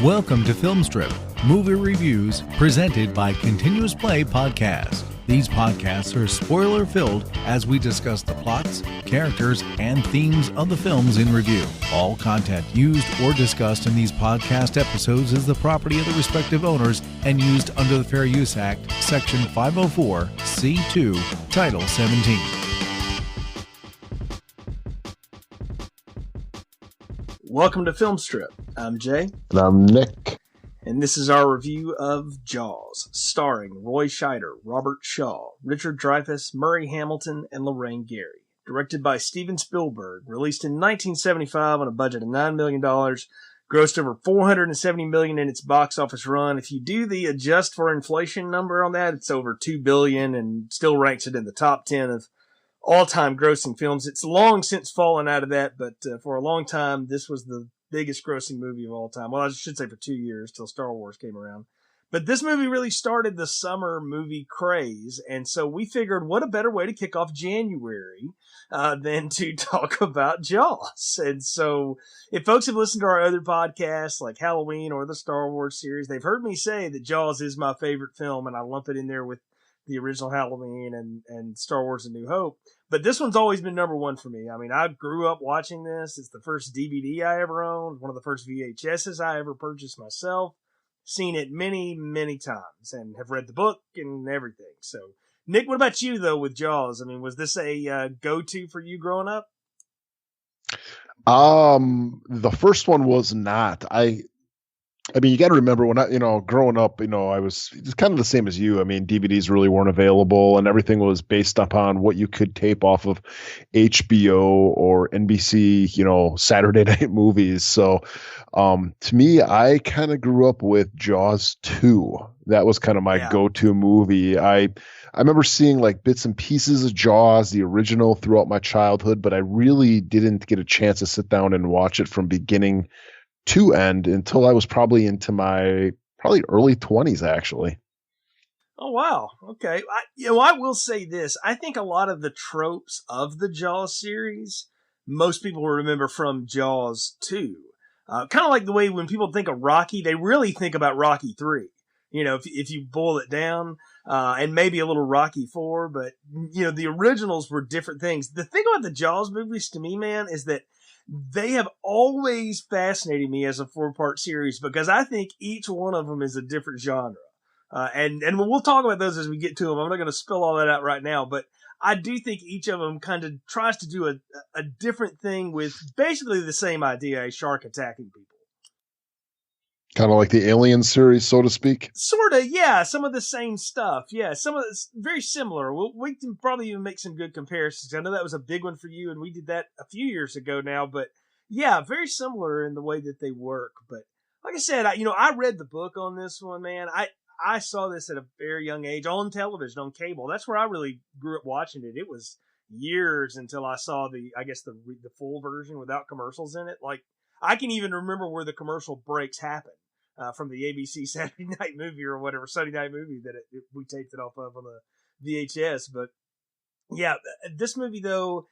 Welcome to Filmstrip, movie reviews presented by Continuous Play Podcast. These podcasts are spoiler-filled as we discuss the plots, characters, and themes of the films in review. All content used or discussed in these podcast episodes is the property of the respective owners and used under the Fair Use Act, Section 504, C2, Title 17. Welcome to Filmstrip. I'm Jay. And I'm Nick. And this is our review of Jaws, starring Roy Scheider, Robert Shaw, Richard Dreyfuss, Murray Hamilton, and Lorraine Gary. Directed by Steven Spielberg, released in 1975 on a budget of $9 million, grossed over $470 million in its box office run. If you do the adjust for inflation number on that, it's over $2 billion and still ranks it in the top 10 of all-time grossing films. It's long since fallen out of that, but for a long time, this was the biggest grossing movie of all time. Well, I should say for 2 years, till Star Wars came around. But this movie really started the summer movie craze, and so we figured what a better way to kick off January than to talk about Jaws. And so if folks have listened to our other podcasts, like Halloween or the Star Wars series, they've heard me say that Jaws is my favorite film, and I lump it in there with the original Halloween and Star Wars A New Hope. But this one's always been number one for me. I mean, I grew up watching this. It's the first DVD I ever owned, one of the first VHSs I ever purchased myself. Seen it many, many times and have read the book and everything. So, Nick, what about you, though, with Jaws? I mean, was this a go-to for you growing up? The first one was not. I mean, you got to remember when growing up, I was kind of the same as you. I mean, DVDs really weren't available and everything was based upon what you could tape off of HBO or NBC, Saturday night movies. So, to me, I kind of grew up with Jaws 2. That was kind of my go-to movie. I remember seeing like bits and pieces of Jaws, the original, throughout my childhood, but I really didn't get a chance to sit down and watch it from beginning to end until I was probably into my early 20s, actually. Oh, wow. Okay. I will say this. I think a lot of the tropes of the Jaws series, most people remember from Jaws 2. Kind of like the way when people think of Rocky, they really think about Rocky 3. If you boil it down, and maybe a little Rocky 4, but, the originals were different things. The thing about the Jaws movies to me, man, is that they have always fascinated me as a 4-part series because I think each one of them is a different genre. And we'll talk about those as we get to them. I'm not going to spill all that out right now, but I do think each of them kind of tries to do a different thing with basically the same idea, a shark attacking people. Kind of like the Alien series, so to speak. Sort of, yeah. Some of the same stuff. Yeah, some of it's very similar. We can probably even make some good comparisons. I know that was a big one for you, and we did that a few years ago now. But yeah, very similar in the way that they work. But like I said, I read the book on this one, man. I saw this at a very young age on television, on cable. That's where I really grew up watching it. It was years until I saw the full version without commercials in it. Like, I can even remember where the commercial breaks happen. From the ABC Saturday Night Movie or whatever Sunday Night Movie that we taped it off of on the VHS. But yeah, this movie though,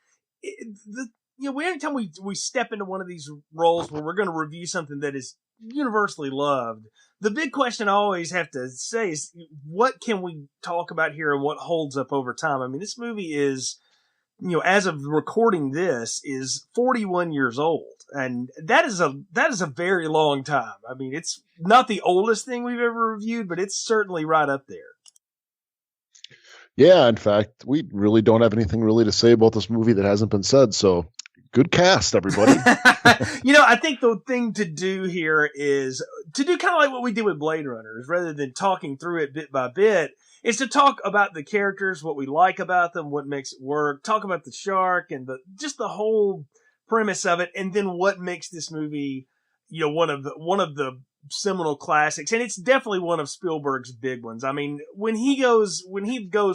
anytime we step into one of these roles where we're going to review something that is universally loved, the big question I always have to say is what can we talk about here and what holds up over time? I mean, this movie is, as of recording this, is 41 years old. And that is a very long time. I mean, it's not the oldest thing we've ever reviewed, but it's certainly right up there. Yeah, in fact, we really don't have anything really to say about this movie that hasn't been said. So good cast, everybody. I think the thing to do here is to do kind of like what we did with Blade Runner, rather than talking through it bit by bit, is to talk about the characters, what we like about them, what makes it work, talk about the shark and just the whole premise of it, and then what makes this movie, one of the seminal classics, and it's definitely one of Spielberg's big ones. I mean, when he goes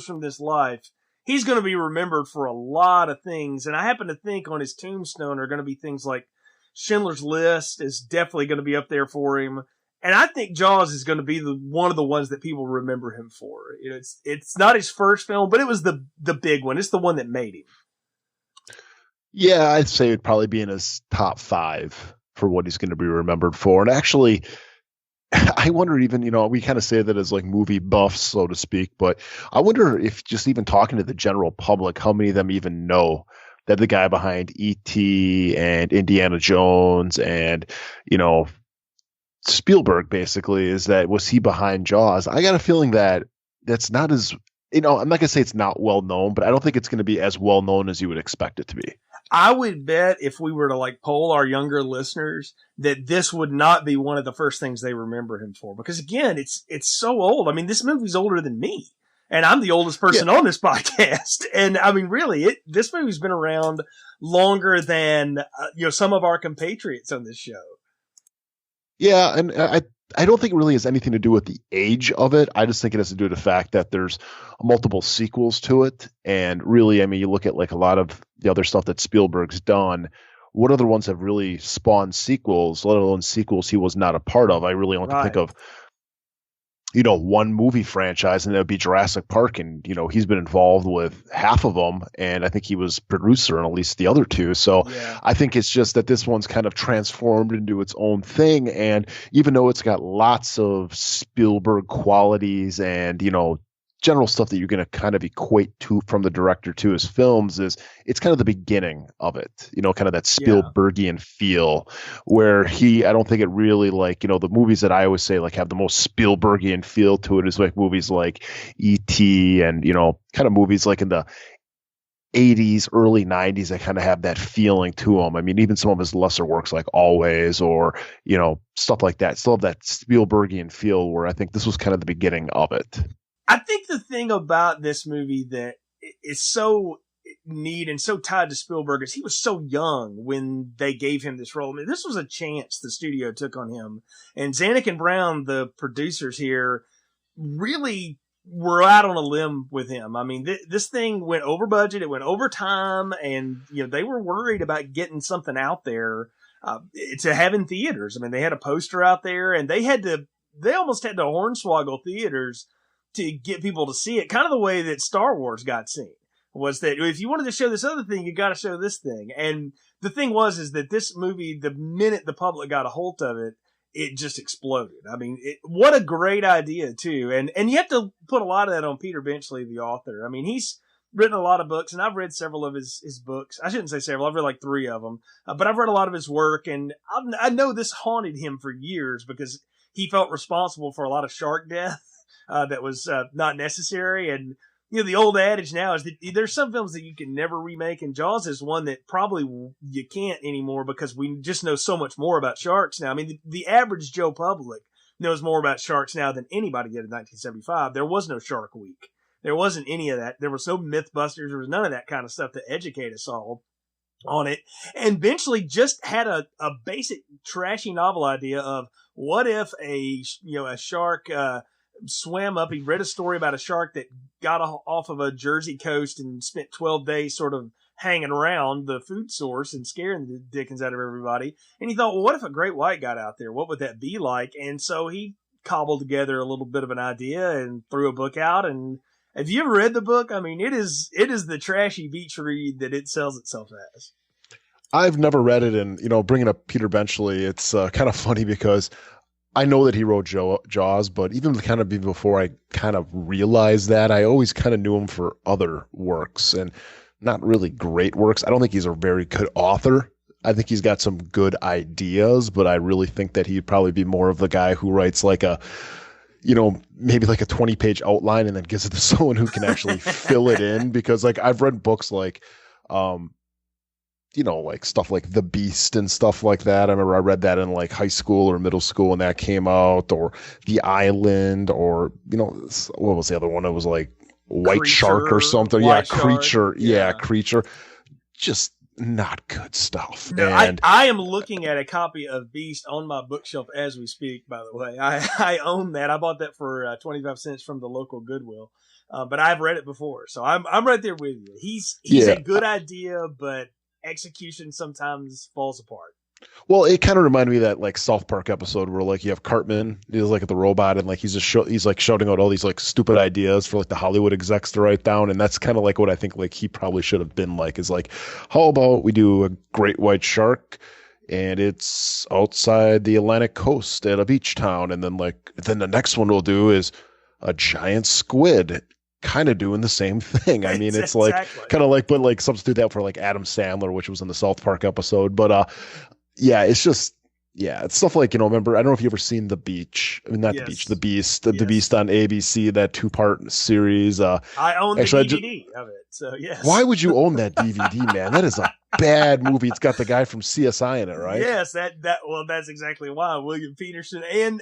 from this life, he's going to be remembered for a lot of things, and I happen to think on his tombstone are going to be things like Schindler's List is definitely going to be up there for him, and I think Jaws is going to be one of the ones that people remember him for. It's not his first film, but it was the big one. It's the one that made him. Yeah, I'd say it'd probably be in his top 5 for what he's going to be remembered for. And actually, I wonder even, we kind of say that as like movie buffs, so to speak, but I wonder if just even talking to the general public, how many of them even know that the guy behind E.T. and Indiana Jones and, Spielberg basically was he behind Jaws? I got a feeling that that's not as, I'm not going to say it's not well known, but I don't think it's going to be as well known as you would expect it to be. I would bet if we were to like poll our younger listeners that this would not be one of the first things they remember him for, because again, it's so old. I mean, this movie's older than me, and I'm the oldest person on this podcast. And I mean, really, this movie's been around longer than some of our compatriots on this show. Yeah, and I don't think it really has anything to do with the age of it. I just think it has to do with the fact that there's multiple sequels to it. And really, I mean, you look at like a lot of the other stuff that Spielberg's done. What other ones have really spawned sequels, let alone sequels he was not a part of? I really only can think of, one movie franchise, and that would be Jurassic Park. And, he's been involved with half of them. And I think he was producer on at least the other two. So yeah. I think it's just that this one's kind of transformed into its own thing. And even though it's got lots of Spielberg qualities and, general stuff that you're going to kind of equate to from the director to his films, it's kind of the beginning of it, kind of that Spielbergian feel where I don't think it really like, the movies that I always say like have the most Spielbergian feel to it is like movies like E.T. and, kind of movies like in the 80s, early 90s that kind of have that feeling to them. I mean, even some of his lesser works like Always or, stuff like that still have that Spielbergian feel where I think this was kind of the beginning of it. I think the thing about this movie that is so neat and so tied to Spielberg is he was so young when they gave him this role. I mean, this was a chance the studio took on him. And Zanuck and Brown, the producers here, really were out on a limb with him. I mean, this thing went over budget. It went over time. And, they were worried about getting something out there to have in theaters. I mean, they had a poster out there and they almost had to hornswoggle theaters to get people to see it, kind of the way that Star Wars got seen, was that if you wanted to show this other thing, you got to show this thing. And the thing is that this movie, the minute the public got a hold of it, it just exploded. I mean, what a great idea too. And you have to put a lot of that on Peter Benchley, the author. I mean, he's written a lot of books, and I've read several of his books. I shouldn't say several. I've read like 3 of them, but I've read a lot of his work, and I know this haunted him for years because he felt responsible for a lot of shark death. That was not necessary. And, the old adage now is that there's some films that you can never remake, and Jaws is one that probably you can't anymore because we just know so much more about sharks now. I mean, the average Joe public knows more about sharks now than anybody did in 1975. There was no Shark Week. There wasn't any of that. There was no Mythbusters. There was none of that kind of stuff to educate us all on it. And Benchley just had a basic trashy novel idea of what if a shark swam up. He read a story about a shark that got off of a Jersey coast and spent 12 days sort of hanging around the food source and scaring the dickens out of everybody. And he thought, well, what if a great white got out there? What would that be like? And so he cobbled together a little bit of an idea and threw a book out. And have you ever read the book? I mean, it is the trashy beach read that it sells itself as. I've never read it. And, bringing up Peter Benchley, it's kind of funny because I know that he wrote Jaws, but even kind of before I kind of realized that, I always kind of knew him for other works and not really great works. I don't think he's a very good author. I think he's got some good ideas, but I really think that he'd probably be more of the guy who writes like a, maybe like a 20-page outline and then gives it to someone who can actually fill it in. Because like I've read books like, like stuff like The Beast and stuff like that. I remember I read that in like high school or middle school when that came out, or The Island, or, what was the other one? It was like White Shark or something. Creature. Yeah, Creature. Just not good stuff. No, and I am looking at a copy of Beast on my bookshelf as we speak, by the way. I own that. I bought that for 25 cents from the local Goodwill. But I've read it before. So I'm right there with you. He's a good idea, but execution sometimes falls apart. Well, it kind of reminded me of that like South Park episode where like you have Cartman, he's like the robot, and like he's like shouting out all these like stupid ideas for like the Hollywood execs to write down, and that's kind of like what I think like he probably should have been like, is like, how about we do a great white shark and it's outside the Atlantic coast at a beach town. And then the next one we'll do is a giant squid kind of doing the same thing. I mean, it's like kind of like, but like substitute that for like Adam Sandler, which was in the South Park episode. But yeah, it's just, yeah, it's stuff like, remember, I don't know if you ever seen The Beach. I mean, not The Beach, The Beast, The Beast on ABC, that 2-part series. I own the DVD of it, so yes. Why would you own that DVD, man? That is a bad movie. It's got the guy from CSI in it, right? Yes, that's exactly why. William Peterson. And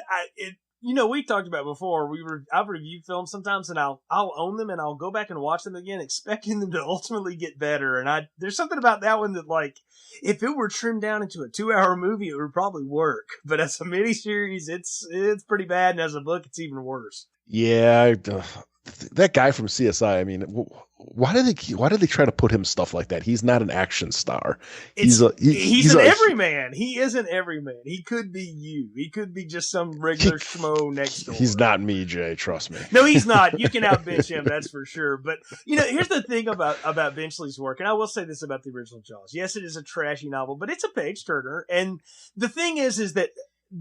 we talked about before, I've reviewed films sometimes, and I'll own them and I'll go back and watch them again, expecting them to ultimately get better. And there's something about that one that, like, if it were trimmed down into a 2-hour movie, it would probably work. But as a miniseries, it's pretty bad, and as a book, it's even worse. Yeah, that guy from CSI. I mean, why did they try to put him stuff like that? He's not an action star. He's an everyman. He is an everyman. He could be you. He could be just some regular schmo next door. He's not me, Jay. Trust me. No, he's not. You can outbench him, that's for sure. But here's the thing about Benchley's work, and I will say this about the original Jaws. Yes, it is a trashy novel, but it's a page turner. And the thing is that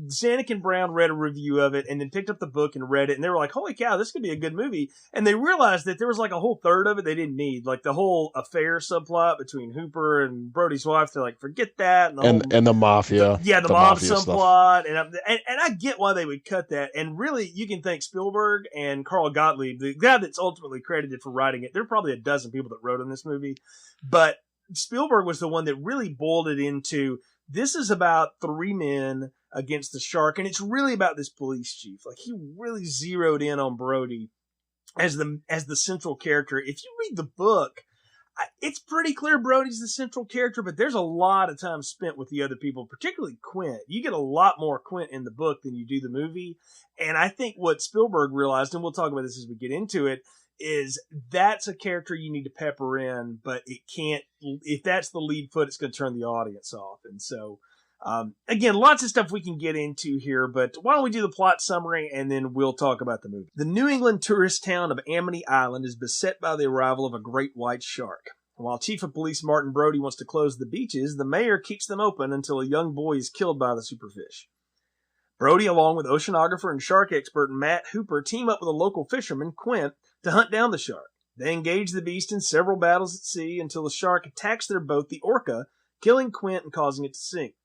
Zanuck and Brown read a review of it and then picked up the book and read it, and they were like, holy cow, this could be a good movie. And they realized that there was like a whole third of it they didn't need, like the whole affair subplot between Hooper and Brody's wife. They're like, forget that. And the mafia. The mob subplot. And I get why they would cut that. And really, you can thank Spielberg and Carl Gottlieb, the guy that's ultimately credited for writing it. There are probably a dozen people that wrote on this movie, but Spielberg was the one that really boiled it into, this is about 3 men against the shark, and it's really about this police chief. Like, he really zeroed in on Brody as the central character. If you read the book, it's pretty clear Brody's the central character, but there's a lot of time spent with the other people, particularly Quint. You get a lot more Quint in the book than you do the movie, and I think what Spielberg realized, and we'll talk about this as we get into it, is that's a character you need to pepper in, but it can't, if that's the lead foot, it's going to turn the audience off. And so, again, lots of stuff we can get into here, but why don't we do the plot summary and then we'll talk about the movie. The New England tourist town of Amity Island is beset by the arrival of a great white shark. While Chief of Police Martin Brody wants to close the beaches, the mayor keeps them open until a young boy is killed by the superfish. Brody, along with oceanographer and shark expert Matt Hooper, team up with a local fisherman, Quint, to hunt down the shark. They engage the beast in several battles at sea until the shark attacks their boat, the Orca, killing Quint and causing it to sink.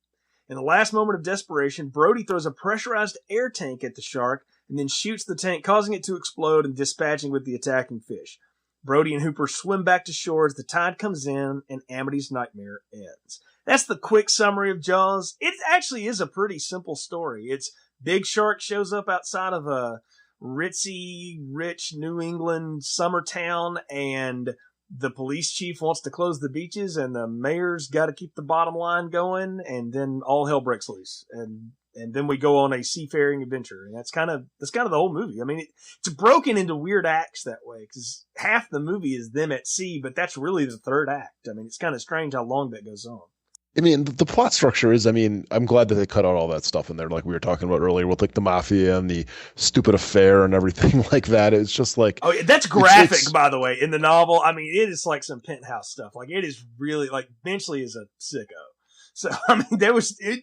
In the last moment of desperation, Brody throws a pressurized air tank at the shark and then shoots the tank, causing it to explode and dispatching with the attacking fish. Brody and Hooper swim back to shore as the tide comes in and Amity's nightmare ends. That's the quick summary of Jaws. It actually is a pretty simple story. It's big shark shows up outside of a ritzy, rich New England summer town, and the police chief wants to close the beaches, and the mayor's got to keep the bottom line going, and then all hell breaks loose, and then we go on a seafaring adventure, and that's kind of the whole movie. I mean, it's broken into weird acts that way, because half the movie is them at sea, but that's really the third act. I mean, it's kind of strange how long that goes on. I mean, the plot structure is, I mean, I'm glad that they cut out all that stuff in there, like we were talking about earlier, with like the mafia and the stupid affair and everything like that. It's just like, oh, that's graphic, by the way, in the novel. I mean, it is like some penthouse stuff. Like, it is really, like, Benchley is a sicko. So, I mean,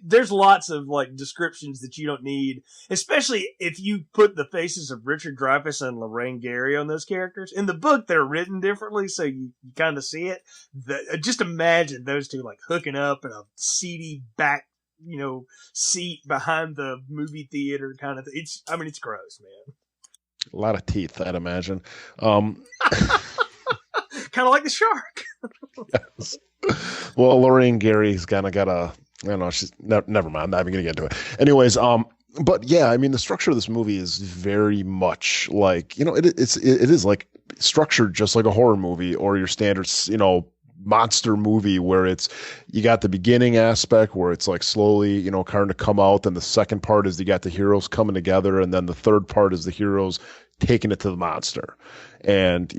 there's lots of, like, descriptions that you don't need, especially if you put the faces of Richard Dreyfuss and Lorraine Gary on those characters. In the book, they're written differently, so you kind of see it. Just imagine those two, like, hooking up in a seedy back, seat behind the movie theater kind of thing. It's gross, man. A lot of teeth, I'd imagine. Kind of like the shark. Yes. Well, Lorraine Gary's kind of got I don't know, she's never mind. I'm not even going to get into it. Anyways, but yeah, I mean, the structure of this movie is very much like, it is like structured just like a horror movie or your standard, monster movie, where you got the beginning aspect where it's like slowly, kind of come out. Then the second part is you got the heroes coming together. And then the third part is the heroes taking it to the monster. And,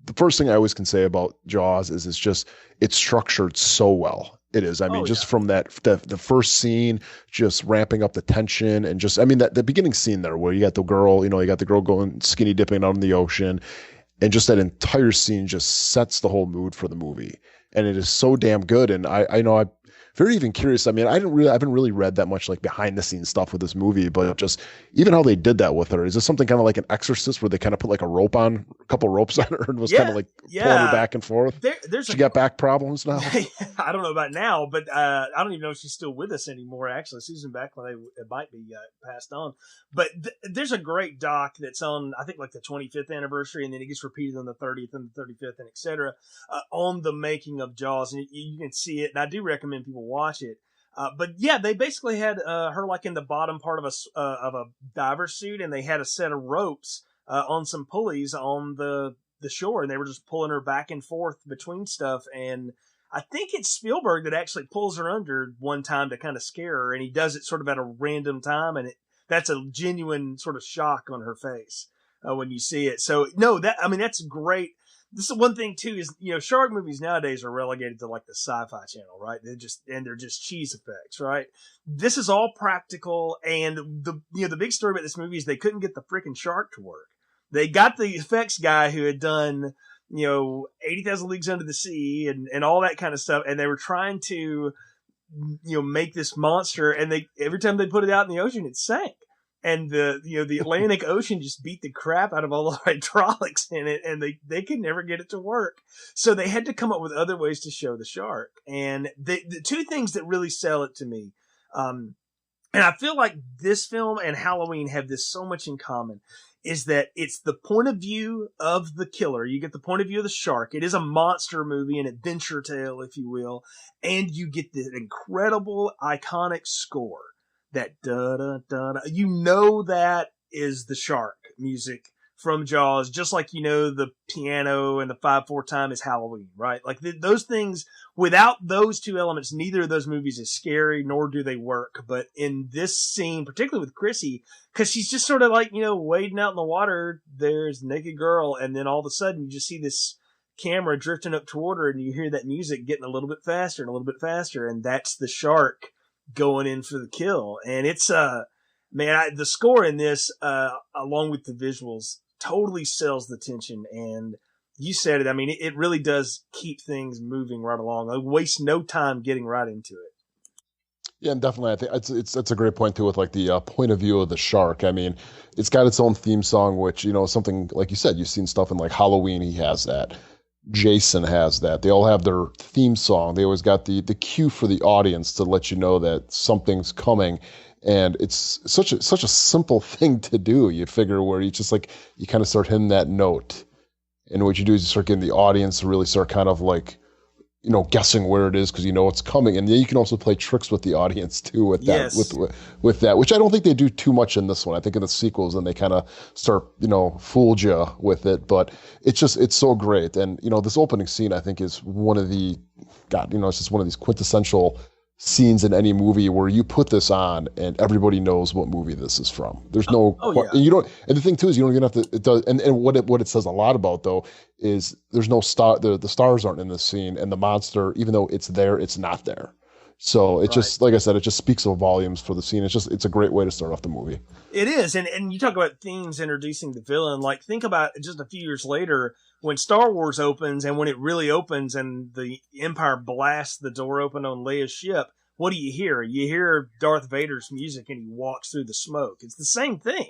the first thing I always can say about Jaws is it's structured so well. It is. I mean, from that, the first scene, just ramping up the tension and the beginning scene there where you got the girl, you got the girl going skinny dipping out in the ocean, and just that entire scene just sets the whole mood for the movie. And it is so damn good. And I know very even curious. I mean, I haven't really read that much like behind the scenes stuff with this movie, but just even how they did that with her. Is this something kind of like an Exorcist where they kind of put like a couple ropes on her and was kind of like pulling her back and forth? She got back problems now. I don't know about now, but I don't even know if she's still with us anymore. Actually, Susan Backlund it might be passed on. But there's a great doc that's on, I think, like the 25th anniversary, and then it gets repeated on the 30th and the 35th, and etc. On the making of Jaws, and you can see it. And I do recommend people watch it. But yeah, they basically had her like in the bottom part of a diver suit, and they had a set of ropes on some pulleys on the shore, and they were just pulling her back and forth between stuff. And I think it's Spielberg that actually pulls her under one time to kind of scare her, and he does it sort of at a random time, and that's a genuine sort of shock on her face when you see it. So no, that's great. This is one thing too, is, shark movies nowadays are relegated to like the Sci-Fi Channel, right? They're just cheese effects, right? This is all practical, and the big story about this movie is they couldn't get the freaking shark to work. They got the effects guy who had done, 80,000 Leagues Under the Sea and all that kind of stuff, and they were trying to, make this monster, and every time they put it out in the ocean, it sank. And the Atlantic Ocean just beat the crap out of all the hydraulics in it, and they could never get it to work. So they had to come up with other ways to show the shark. And the two things that really sell it to me, and I feel like this film and Halloween have this so much in common, is that it's the point of view of the killer. You get the point of view of the shark. It is a monster movie, an adventure tale, if you will. And you get the incredible, iconic score. That da-da-da-da. That is the shark music from Jaws, just like the piano and the 5/4 time is Halloween, right? Like those things, without those two elements, neither of those movies is scary, nor do they work. But in this scene, particularly with Chrissy, because she's just sort of like, wading out in the water, there's a naked girl, and then all of a sudden you just see this camera drifting up toward her, and you hear that music getting a little bit faster and a little bit faster, and that's the shark going in for the kill. And it's the score in this along with the visuals totally sells the tension. And you said it, I mean, it really does keep things moving right along. I waste no time getting right into it. Yeah, and definitely, I think it's a great point too, with like the point of view of the shark. I mean, it's got its own theme song, which something like you said, you've seen stuff in like Halloween. He has that. Jason has that. They all have their theme song. They always got the cue for the audience to let you know that something's coming. And it's such a simple thing to do. You figure where you just like, you kind of start hitting that note. And what you do is you start getting the audience to really start kind of like, guessing where it is, because it's coming. And then you can also play tricks with the audience too with that, yes. with that, which I don't think they do too much in this one. I think in the sequels, and they kind of start, fooled you with it, but it's so great. And, this opening scene, I think, is one of the, it's just one of these quintessential scenes in any movie where you put this on and everybody knows what movie this is from. There's no, and you don't, and the thing too is you don't even have to, it does, and what it says a lot about though is there's no star, the stars aren't in this scene, and the monster, even though it's there, it's not there. So it just, like I said, it just speaks of volumes for the scene. It's a great way to start off the movie. It is. And you talk about themes introducing the villain, like think about just a few years later when Star Wars opens, and when it really opens and the Empire blasts the door open on Leia's ship, what do you hear? You hear Darth Vader's music, and he walks through the smoke. It's the same thing.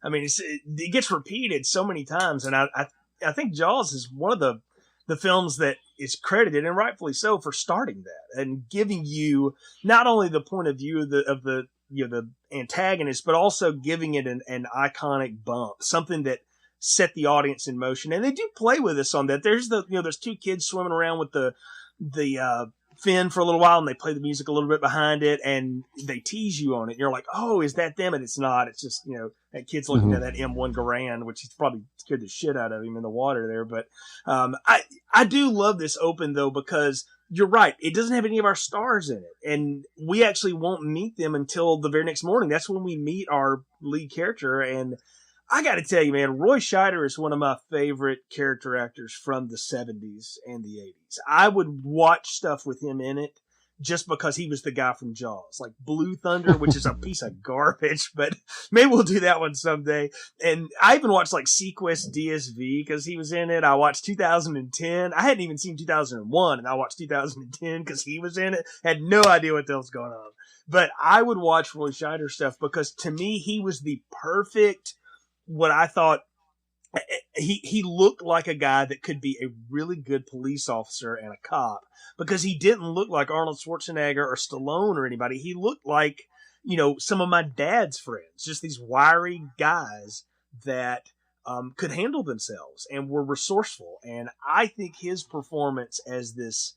I mean, it gets repeated so many times, and I think Jaws is one of the films that is credited, and rightfully so, for starting that and giving you not only the point of view of the antagonist, but also giving it an iconic bump, something that set the audience in motion. And they do play with us on that. There's there's two kids swimming around with the fin for a little while, and they play the music a little bit behind it, and they tease you on it. And you're like, oh, is that them? And it's not. It's just, that kid's looking at that M1 Garand, which he's probably scared the shit out of him in the water there. But I do love this open, though, because you're right. It doesn't have any of our stars in it. And we actually won't meet them until the very next morning. That's when we meet our lead character. And I got to tell you, man, Roy Scheider is one of my favorite character actors from the 70s and the 80s. I would watch stuff with him in it just because he was the guy from Jaws, like Blue Thunder, which is a piece of garbage, but maybe we'll do that one someday. And I even watched like Sequest DSV because he was in it. I watched 2010. I hadn't even seen 2001, and I watched 2010 because he was in it. Had no idea what the hell's going on. But I would watch Roy Scheider stuff because to me, he was the perfect, what I thought, he looked like a guy that could be a really good police officer and a cop, because he didn't look like Arnold Schwarzenegger or Stallone or anybody. He looked like, some of my dad's friends, just these wiry guys that could handle themselves and were resourceful. And I think his performance as this,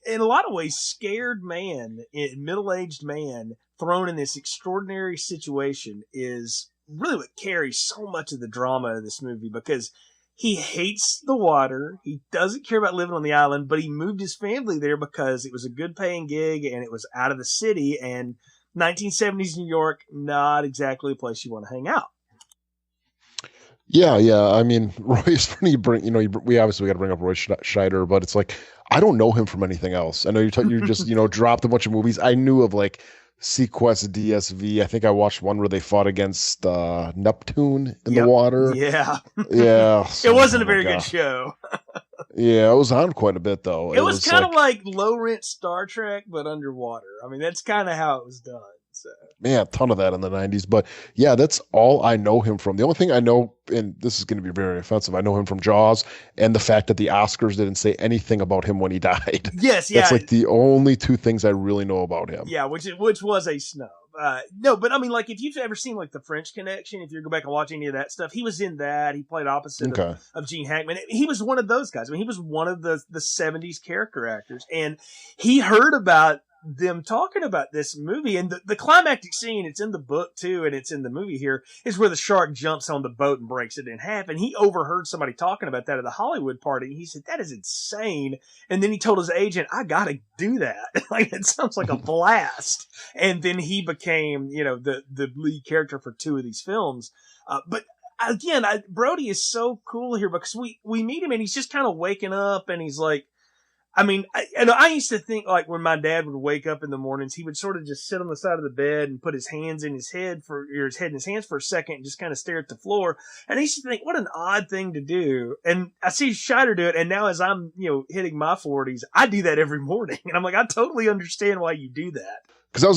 in a lot of ways, scared man, middle-aged man thrown in this extraordinary situation is really what carries so much of the drama of this movie, because he hates the water. He doesn't care about living on the island, but he moved his family there because it was a good paying gig and it was out of the city, and 1970s New York, not exactly a place you want to hang out. Yeah. I mean, Roy's funny. We obviously got to bring up Roy Scheider, but it's like, I don't know him from anything else. I know you just, dropped a bunch of movies. I knew of like Sequest DSV. I think I watched one where they fought against Neptune in the water. Yeah. Yeah. It wasn't a very good show. Yeah, it was on quite a bit though. It was kind of like low rent Star Trek, but underwater. I mean, that's kind of how it was done. So. Man, a ton of that in the 90s. But yeah, that's all I know him from. The only thing I know, and this is going to be very offensive, I know him from Jaws and the fact that the Oscars didn't say anything about him when he died. Yes, yeah. That's like the only two things I really know about him. Yeah, which was a snub. No, but I mean, like, if you've ever seen like The French Connection, if you go back and watch any of that stuff, he was in that. He played opposite of Gene Hackman. He was one of those guys. I mean, he was one of the 70s character actors, and he heard about them talking about this movie, and the climactic scene, it's in the book too, and it's in the movie here, is where the shark jumps on the boat and breaks it in half. And he overheard somebody talking about that at the Hollywood party, and he said, that is insane. And then he told his agent, I gotta do that. Like, it sounds like a blast. And then he became, the lead character for two of these films. But again, Brody is so cool here because we meet him and he's just kind of waking up, and he's like, I mean, I used to think, like, when my dad would wake up in the mornings, he would sort of just sit on the side of the bed and put his hands in his head his head in his hands for a second and just kind of stare at the floor. And I used to think, what an odd thing to do. And I see Scheider do it. And now as I'm, hitting my 40s, I do that every morning. And I'm like, I totally understand why you do that. Because I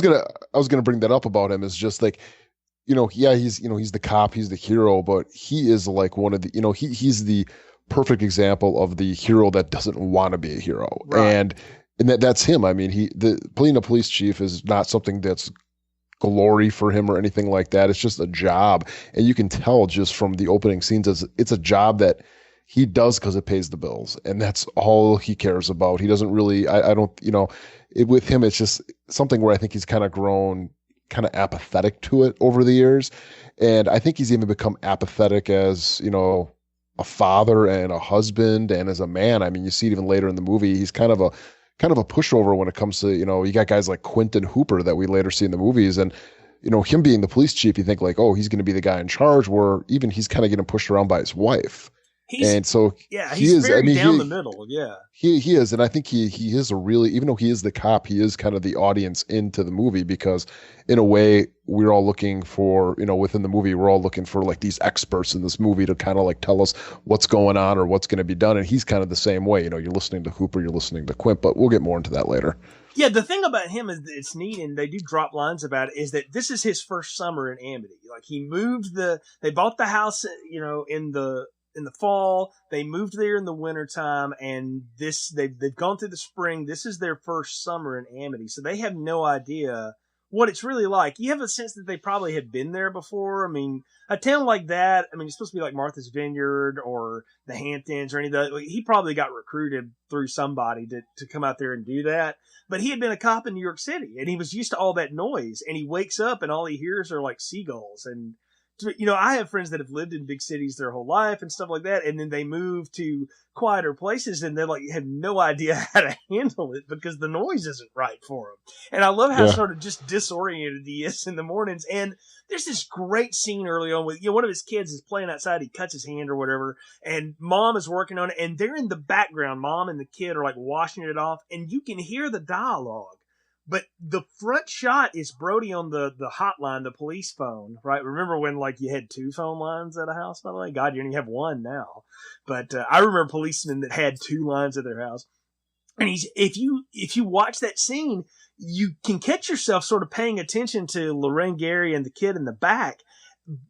was gonna bring that up about him, is just like, he's the cop, he's the hero, but he is like one of the, he's the perfect example of the hero that doesn't want to be a hero. Right. And that's him. I mean, playing a police chief is not something that's glory for him or anything like that. It's just a job. And you can tell just from the opening scenes, it's a job that he does because it pays the bills. And that's all he cares about. He doesn't really, I don't, with him, it's just something where I think he's kind of grown kind of apathetic to it over the years. And I think he's even become apathetic as, a father and a husband and as a man. I mean, you see it even later in the movie. He's kind of a pushover when it comes to, you got guys like Quentin Hooper that we later see in the movies. And, him being the police chief, you think like, oh, he's going to be the guy in charge, where even he's kind of getting pushed around by his wife. He's very down the middle. Yeah, he is. And I think he is even though he is the cop, he is kind of the audience into the movie, because in a way we're all looking for, within the movie, we're all looking for like these experts in this movie to kind of like tell us what's going on or what's going to be done. And he's kind of the same way, you're listening to Hooper, you're listening to Quint, but we'll get more into that later. Yeah, the thing about him is that it's neat, and they do drop lines about it, is that this is his first summer in Amity. Like, they bought the house, in the fall, they moved there in the wintertime, and they've gone through the spring. This is their first summer in Amity, so they have no idea what it's really like. You have a sense that they probably had been there before. I mean, a town like that, it's supposed to be like Martha's Vineyard or the Hamptons or any of that. He probably got recruited through somebody to come out there and do that. But he had been a cop in New York City, and he was used to all that noise, and he wakes up and all he hears are like seagulls and I have friends that have lived in big cities their whole life and stuff like that, and then they move to quieter places and they're like have no idea how to handle it because the noise isn't right for them. And I love how sort of just disoriented he is in the mornings. And there's this great scene early on with one of his kids is playing outside, he cuts his hand or whatever, and mom is working on it, and they're in the background. Mom and the kid are like washing it off, and you can hear the dialogue. But the front shot is Brody on the hotline, the police phone, right? Remember when like you had 2 phone lines at a house, by the way? God, you only have 1 now. But I remember policemen that had 2 lines at their house. And if you watch that scene, you can catch yourself sort of paying attention to Lorraine Gary and the kid in the back.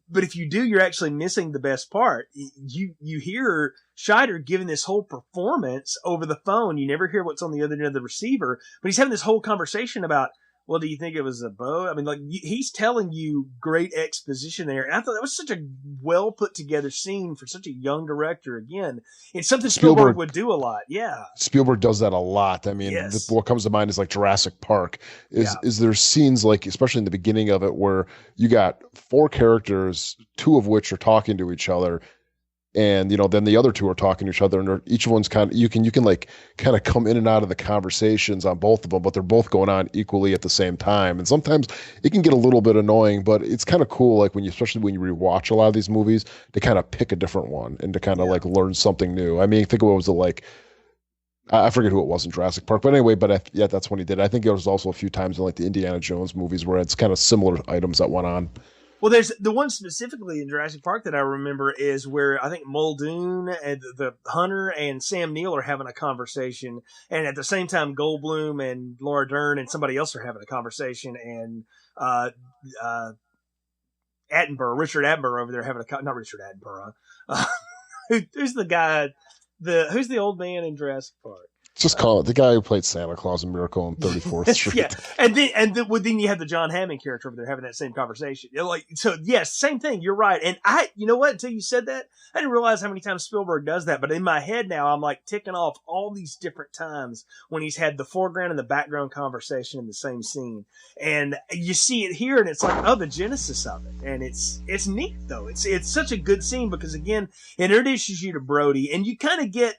But if you do, you're actually missing the best part. You hear Scheider giving this whole performance over the phone. You never hear what's on the other end of the receiver, but he's having this whole conversation about, well, do you think it was a boat? I mean, like he's telling you great exposition there. And I thought that was such a well put together scene for such a young director. Again, it's something Spielberg would do a lot. Yeah. Spielberg does that a lot. I mean, what comes to mind is like Jurassic Park is there scenes like, especially in the beginning of it, where you got 4 characters, 2 of which are talking to each other. And, then the other 2 are talking to each other, and each one's kind of, you can like kind of come in and out of the conversations on both of them, but they're both going on equally at the same time. And sometimes it can get a little bit annoying, but it's kind of cool. Like especially when you rewatch a lot of these movies, to kind of pick a different one and to kind of like learn something new. I mean, think of what was it like, I forget who it was in Jurassic Park, but anyway, that's when he did it. I think there was also a few times in like the Indiana Jones movies where it's kind of similar items that went on. Well, there's the one specifically in Jurassic Park that I remember is where I think Muldoon and the hunter and Sam Neill are having a conversation, and at the same time Goldblum and Laura Dern and somebody else are having a conversation, and Richard Attenborough over there having not Richard Attenborough. Who's the guy? Who's the old man in Jurassic Park? Just call it the guy who played Santa Claus in Miracle on 34th Street. Yeah, and then you have the John Hammond character over there having that same conversation. Yes, same thing. You're right. And you know what? Until you said that, I didn't realize how many times Spielberg does that. But in my head now, I'm like ticking off all these different times when he's had the foreground and the background conversation in the same scene. And you see it here, and it's like, the genesis of it. And it's neat though. It's such a good scene because again, it introduces you to Brody, and you kind of get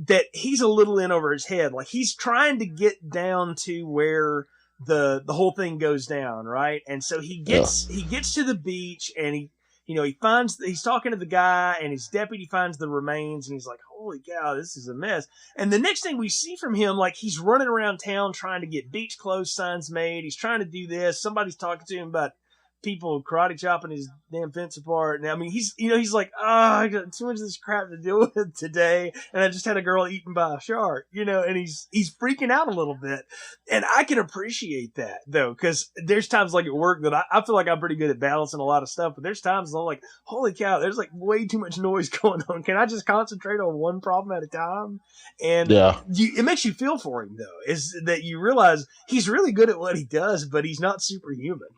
that he's a little in over his head. Like he's trying to get down to where the whole thing goes down. Right. And so he gets to the beach, and he's talking to the guy, and his deputy finds the remains, and he's like, holy cow, this is a mess. And the next thing we see from him, like he's running around town trying to get beach closed signs made. He's trying to do this. Somebody's talking to him about people karate chopping his damn fence apart. And I mean, he's like, I got too much of this crap to deal with today, and I just had a girl eaten by a shark, and he's freaking out a little bit. And I can appreciate that though, because there's times like at work that I feel like I'm pretty good at balancing a lot of stuff, but there's times I'm like, holy cow, there's like way too much noise going on. Can I just concentrate on one problem at a time? And it makes you feel for him though, is that you realize he's really good at what he does, but he's not superhuman.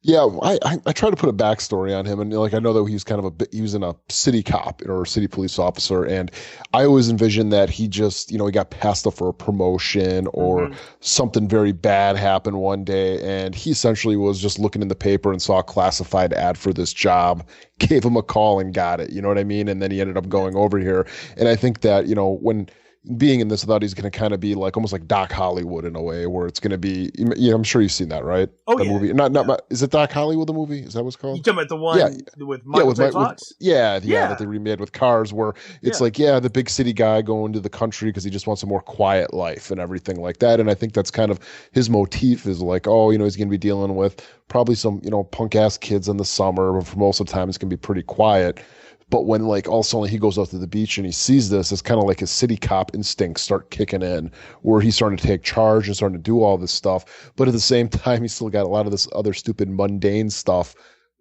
Yeah, I try to put a backstory on him, and like I know that he was kind of he was in a city cop or a city police officer, and I always envisioned that he just he got passed up for a promotion or something very bad happened one day, and he essentially was just looking in the paper and saw a classified ad for this job, gave him a call and got it. You know what I mean? And then he ended up going over here, and I think that when being in this, I thought he's going to kind of be like almost like Doc Hollywood in a way, where it's going to be. I'm sure you've seen that, right? Oh, the movie. Not. Is it Doc Hollywood the movie? Is that what it's called? You talking about the one with Michael J. Fox? That they remade with Cars, where it's the big city guy going to the country because he just wants a more quiet life and everything like that. And I think that's kind of his motif is like, he's going to be dealing with probably some punk ass kids in the summer, but for most of the time it's going to be pretty quiet. But when all of a sudden he goes out to the beach and he sees this, it's kind of like his city cop instincts start kicking in, where he's starting to take charge and starting to do all this stuff. But at the same time, he's still got a lot of this other stupid mundane stuff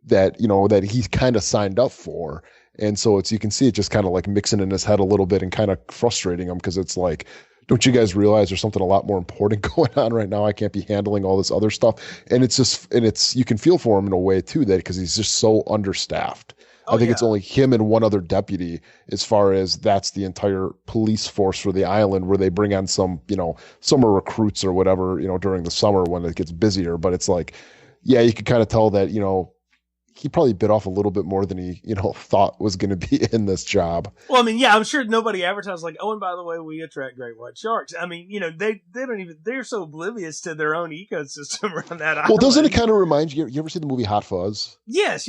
that, that he's kind of signed up for. And so you can see it just kind of like mixing in his head a little bit and kind of frustrating him, because it's like, don't you guys realize there's something a lot more important going on right now? I can't be handling all this other stuff. And you can feel for him in a way too, that because he's just so understaffed. I think it's only him and one other deputy, as far as that's the entire police force for the island, where they bring on some, summer recruits or whatever, during the summer when it gets busier. But it's like, you can kind of tell that, he probably bit off a little bit more than he, thought was going to be in this job. Well, I mean, yeah, I'm sure nobody advertised like, oh, and by the way, we attract great white sharks. I mean, they don't even, they're so oblivious to their own ecosystem around that island. Well, doesn't it kind of remind you ever see the movie Hot Fuzz? Yes.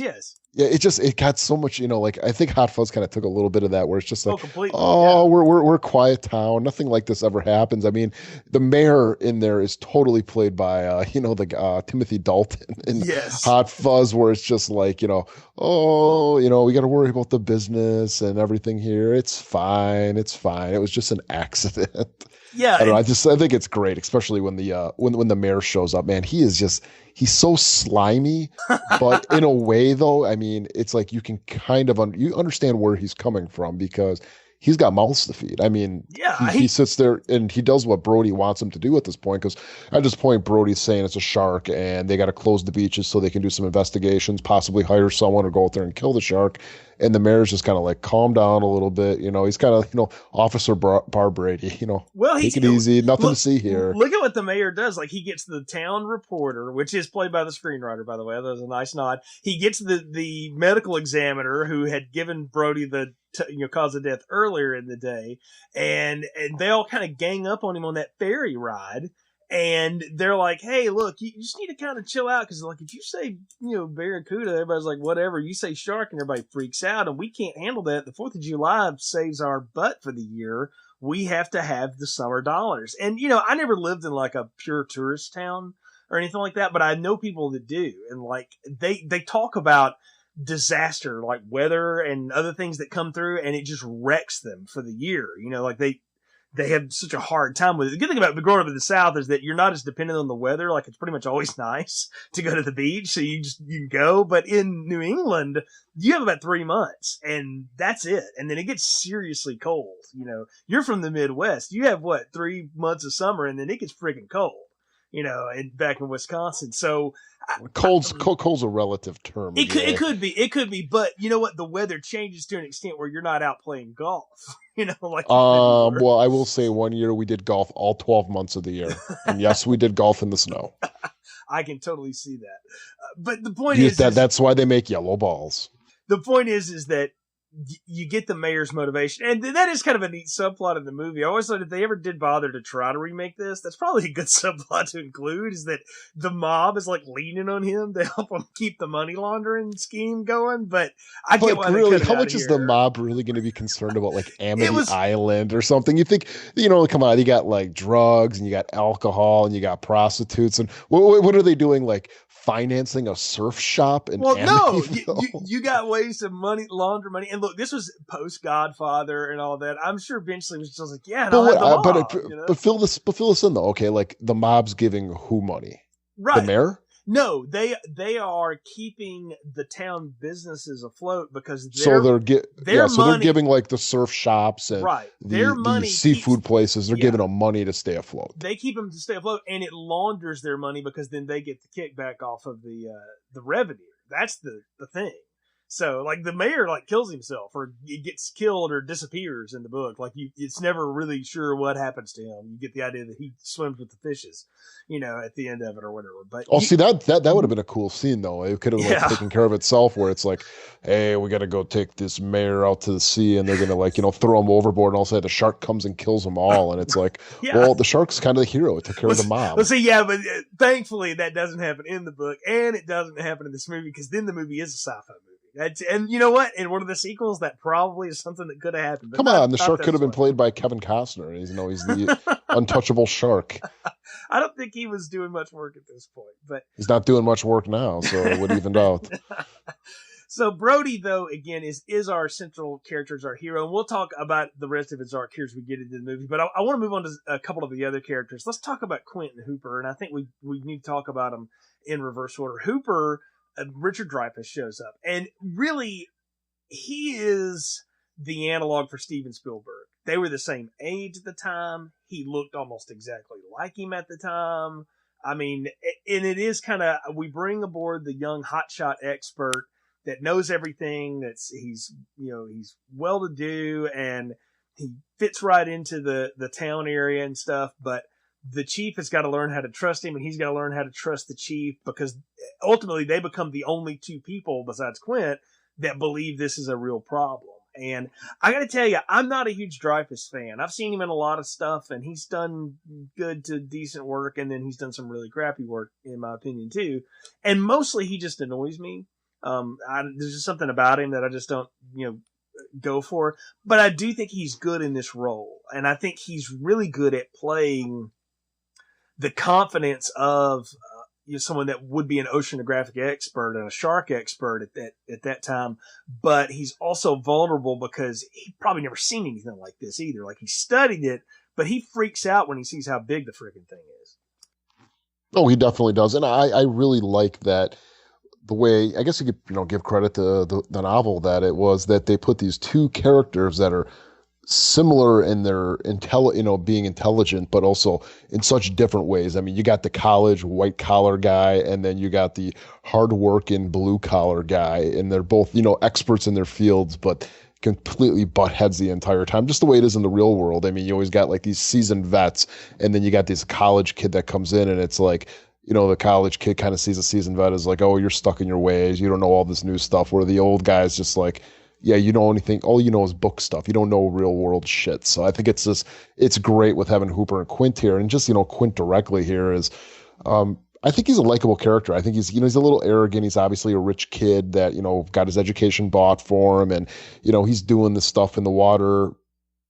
Yeah, it got so much, I think Hot Fuzz kind of took a little bit of that, where it's just like, completely. We're a quiet town. Nothing like this ever happens. I mean, the mayor in there is totally played by, Timothy Dalton in Hot Fuzz, where it's just like, we got to worry about the business and everything here. It's fine. It was just an accident. Yeah, I don't know. I think it's great, especially when the mayor shows up. Man, he's so slimy, but in a way, though, I mean, it's like you can kind of you understand where he's coming from, because he's got mouths to feed. I mean, he sits there and he does what Brody wants him to do at this point, because at this point, Brody's saying it's a shark and they got to close the beaches so they can do some investigations, possibly hire someone or go out there and kill the shark. And the mayor's just kind of like, calm down a little bit. He's kind of, Officer Bar Brady, take it easy. Nothing to see here. Look at what the mayor does. Like, he gets the town reporter, which is played by the screenwriter, by the way. That was a nice nod. He gets the medical examiner who had given Brody the cause of death earlier in the day. And they all kind of gang up on him on that ferry ride. And they're like, hey, look, you just need to kind of chill out, because, like, if you say, barracuda, everybody's like, whatever. You say shark, and everybody freaks out, and we can't handle that. The 4th of July saves our butt for the year. We have to have the summer dollars. And, I never lived in, like, a pure tourist town or anything like that, but I know people that do. And, like, they talk about disaster, like weather and other things that come through, and it just wrecks them for the year. Like, they have such a hard time with it. The good thing about growing up in the South is that you're not as dependent on the weather. Like, it's pretty much always nice to go to the beach, so you can go. But in New England, you have about 3 months, and that's it. And then it gets seriously cold. You're from the Midwest. You have 3 months of summer, and then it gets freaking cold. And back in Wisconsin. So cold's a relative term. It could be. But you know what? The weather changes to an extent where you're not out playing golf. Well, I will say one year we did golf all 12 months of the year. And yes, we did golf in the snow. I can totally see that. But the point is that's why they make yellow balls. The point is that you get the mayor's motivation, and that is kind of a neat subplot in the movie. I always thought if they ever did bother to try to remake this, that's probably a good subplot to include, is that the mob is like leaning on him to help him keep the money laundering scheme going. But I get why really, they cut it how out much of is here. the mob really going to be concerned about, like Amity Island or something? You think, come on, you got like drugs and you got alcohol and you got prostitutes, and what are they doing? Like financing a surf shop in Amityville? You got ways to launder money. And look, this was post Godfather and all that. I'm sure eventually it was just like, yeah, but fill this in though. Okay, like the mob's giving who money? Right. The mayor? No, they are keeping the town businesses afloat because they're giving like the surf shops and the seafood places. They're giving them money to stay afloat. They keep them to stay afloat, and it launders their money because then they get the kickback off of the revenue. That's the thing. So, like, the mayor, like, kills himself or he gets killed or disappears in the book. Like, it's never really sure what happens to him. You get the idea that he swims with the fishes, at the end of it or whatever. But see, that would have been a cool scene, though. It could have taken care of itself, where it's like, hey, we got to go take this mayor out to the sea, and they're going to, like, throw him overboard, and all of a sudden the shark comes and kills them all. And it's like, well, the shark's kind of the hero. It took care of the mob. Let's see, but thankfully that doesn't happen in the book, and it doesn't happen in this movie, because then the movie is a sci-fi movie. And you know what? In one of the sequels, that probably is something that could have happened. Come on, the shark could have been played by Kevin Costner. He's the untouchable shark. I don't think he was doing much work at this point, but he's not doing much work now, so it would even out. So Brody, though, again, is our central character, is our hero, and we'll talk about the rest of his arc here as we get into the movie. But I want to move on to a couple of the other characters. Let's talk about Quentin Hooper, and I think we need to talk about him in reverse order. Hooper. Richard Dreyfuss shows up, and really, he is the analog for Steven Spielberg. They were the same age at the time. He looked almost exactly like him at the time. I mean, and it is kind of, we bring aboard the young hotshot expert that knows everything. He's well-to-do, and he fits right into the town area and stuff, but the chief has got to learn how to trust him, and he's got to learn how to trust the chief, because ultimately they become the only two people besides Quint that believe this is a real problem. And I got to tell you, I'm not a huge Dreyfuss fan. I've seen him in a lot of stuff, and he's done good to decent work, and then he's done some really crappy work, in my opinion, too. And mostly he just annoys me. There's just something about him that I just don't, go for. But I do think he's good in this role, and I think he's really good at playing the confidence of someone that would be an oceanographic expert and a shark expert at that time, but he's also vulnerable because he probably never seen anything like this either. Like, he studied it, but he freaks out when he sees how big the freaking thing is. Oh, he definitely does. And I really like that, the way, I guess you could, give credit to the novel, that it was that they put these two characters that are similar in their being intelligent, but also in such different ways. I mean, you got the college white collar guy, and then you got the hard working blue collar guy, and they're both, experts in their fields, but completely butt heads the entire time, just the way it is in the real world. I mean, you always got like these seasoned vets, and then you got this college kid that comes in, and it's like, the college kid kind of sees a seasoned vet as like, oh, you're stuck in your ways, you don't know all this new stuff, where the old guy's just like, yeah, you know anything, all you know is book stuff. You don't know real world shit. So I think it's great with having Hooper and Quint here. And just, Quint directly here is, I think he's a likable character. I think he's a little arrogant. He's obviously a rich kid that, got his education bought for him. And, he's doing this stuff in the water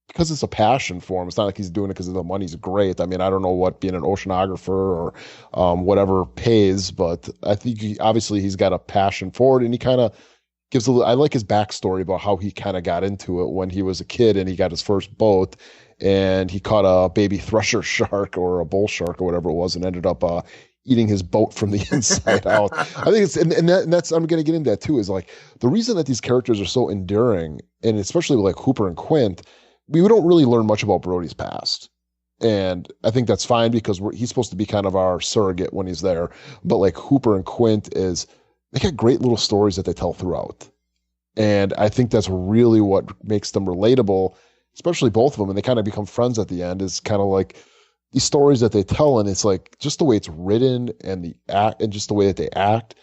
because it's a passion for him. It's not like he's doing it because the money's great. I mean, I don't know what being an oceanographer or whatever pays, but I think he's got a passion for it. And he kind of I like his backstory about how he kind of got into it when he was a kid and he got his first boat and he caught a baby thresher shark or a bull shark or whatever it was and ended up eating his boat from the inside out. I think it's, and that's, I'm going to get into that too, is like the reason that these characters are so enduring, and especially with like Hooper and Quint, we don't really learn much about Brody's past. And I think that's fine because he's supposed to be kind of our surrogate when he's there. But like Hooper and Quint they got great little stories that they tell throughout. And I think that's really what makes them relatable, especially both of them. And they kind of become friends at the end, is kind of like these stories that they tell. And it's like just the way it's written and the act and just the way that they act.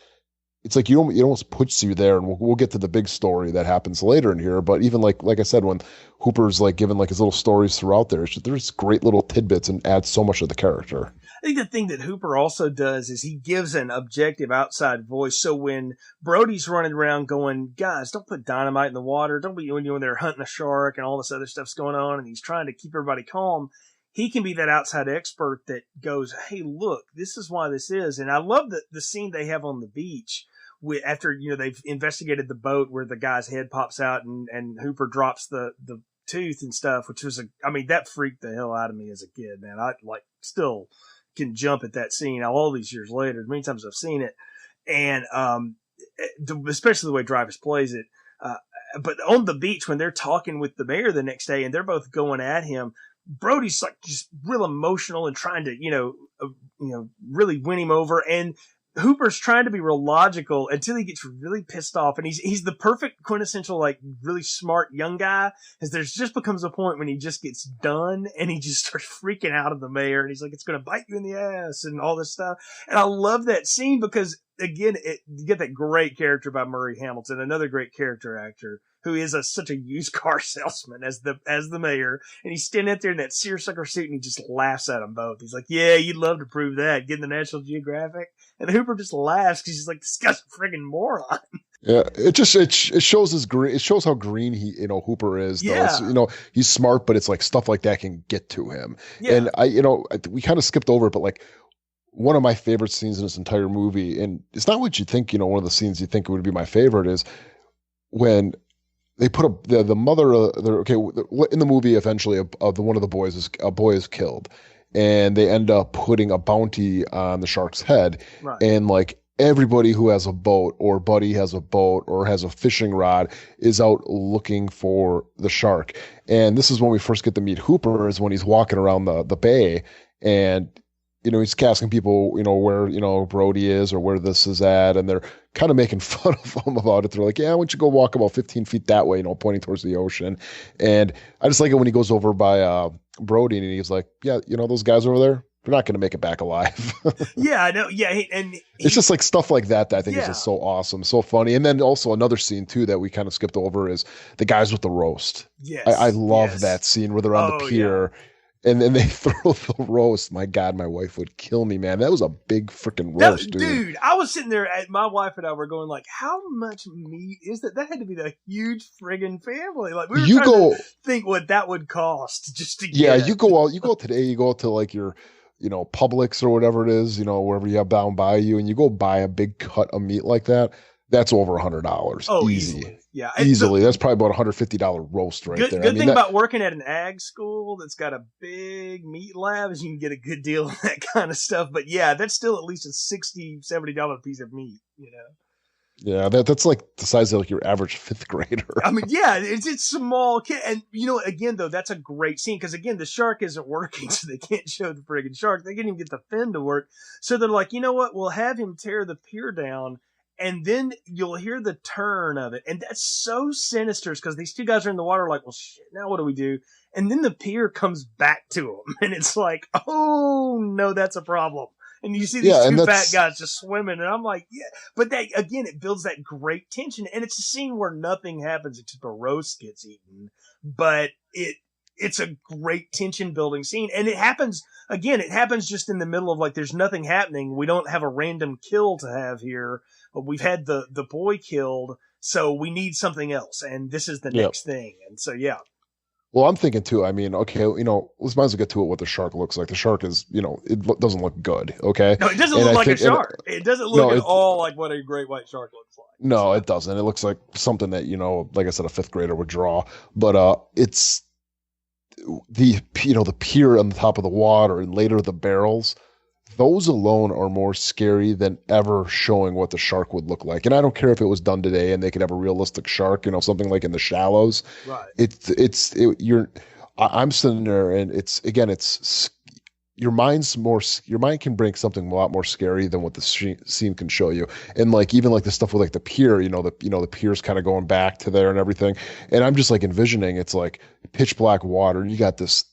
It's like it almost puts you there, and we'll get to the big story that happens later in here. But even like I said, when Hooper's like giving like his little stories throughout there's great little tidbits and adds so much of the character. I think the thing that Hooper also does is he gives an objective outside voice. So when Brody's running around going, guys, don't put dynamite in the water, don't be when they're hunting a shark and all this other stuff's going on, and he's trying to keep everybody calm, he can be that outside expert that goes, hey, look, this is why this is. And I love the scene they have on the beach after they've investigated the boat where the guy's head pops out and Hooper drops the tooth and stuff, which was that freaked the hell out of me as a kid, man. I still can jump at that scene all these years later. Many times I've seen it, and especially the way Dreyfuss plays it. But on the beach when they're talking with the mayor the next day and they're both going at him, Brody's like just real emotional and trying to really win him over, and Hooper's trying to be real logical until he gets really pissed off. And he's the perfect quintessential, like, really smart young guy, as there's just becomes a point when he just gets done and he just starts freaking out at the mayor. And he's like, it's going to bite you in the ass and all this stuff. And I love that scene because, again, you get that great character by Murray Hamilton, another great character actor who is such a used car salesman as the mayor. And he's standing out there in that seersucker suit and he just laughs at them both. He's like, yeah, you'd love to prove that, getting the National Geographic. And Hooper just laughs because he's like, this guy's a friggin' moron. Yeah, it shows it shows how green Hooper is. Yeah. Though. He's smart, but it's like stuff like that can get to him. Yeah. And we kind of skipped over it, but like one of my favorite scenes in this entire movie, and it's not what you think, one of the scenes you think would be my favorite, is when they put the mother. In the movie, eventually, one of the boys a boy is killed, and they end up putting a bounty on the shark's head, right. And like everybody who has a boat or buddy has a boat or has a fishing rod is out looking for the shark. And this is when we first get to meet Hooper, is when he's walking around the bay, and he's asking people, where, Brody is or where this is at. And they're kind of making fun of him about it. They're like, yeah, why don't you go walk about 15 feet that way, pointing towards the ocean. And I just like it when he goes over by Brody and he's like, yeah, those guys over there, They're not going to make it back alive. Yeah, I know. Yeah, it's just like stuff like that I think is Yeah. just so awesome, so funny. And then also another scene too that we kind of skipped over is the guys with the roast. yes, I love yes. that scene where they're on Oh, the pier. And then they throw the roast. My God, my wife would kill me, man. That was a big freaking roast, dude. I was sitting there, my wife and I were going like, how much meat is that? That had to be a huge friggin' family. Like we were trying to think what that would cost just to get. Yeah, you go out today, you go out to like your, Publix or whatever it is, wherever you have down by you, and you go buy a big cut of meat like that. That's over $100. Oh, easy. Easily. Yeah. Easily. That's probably about $150 roast right there. Good thing about working at an ag school that's got a big meat lab is you can get a good deal on that kind of stuff. But yeah, that's still at least a $60, $70 piece of meat, Yeah, that's like the size of like your average fifth grader. I mean, yeah, it's small kid. And, again, though, that's a great scene because, again, the shark isn't working, so they can't show the friggin' shark. They can't even get the fin to work. So they're like, you know what? We'll have him tear the pier down. And then you'll hear the turn of it. And that's so sinister because these two guys are in the water like, well, shit, now what do we do? And then the pier comes back to them. And it's like, oh, no, that's a problem. And you see these two fat guys just swimming. And I'm like, yeah. But that, again, it builds that great tension. And it's a scene where nothing happens except a roast gets eaten. But it's a great tension building scene. And it happens just in the middle of like, there's nothing happening. We don't have a random kill to have here. We've had the boy killed, so we need something else, and this is the next thing. And so, yeah. Well, I'm thinking too. I mean, okay, let's might as well get to it. What the shark looks like. The shark is, it doesn't look good. Okay. No, it doesn't look like a shark. It doesn't look at all like what a great white shark looks like. No, it doesn't. It looks like something that like I said, a fifth grader would draw. But it's the pier on the top of the water and later the barrels. Those alone are more scary than ever showing what the shark would look like. And I don't care if it was done today and they could have a realistic shark, something like in The Shallows. Right. I'm sitting there and your mind can bring something a lot more scary than what the scene can show you. And like, even like the stuff with like the pier, the pier's kind of going back to there and everything. And I'm just like envisioning, it's like pitch black water. You got this,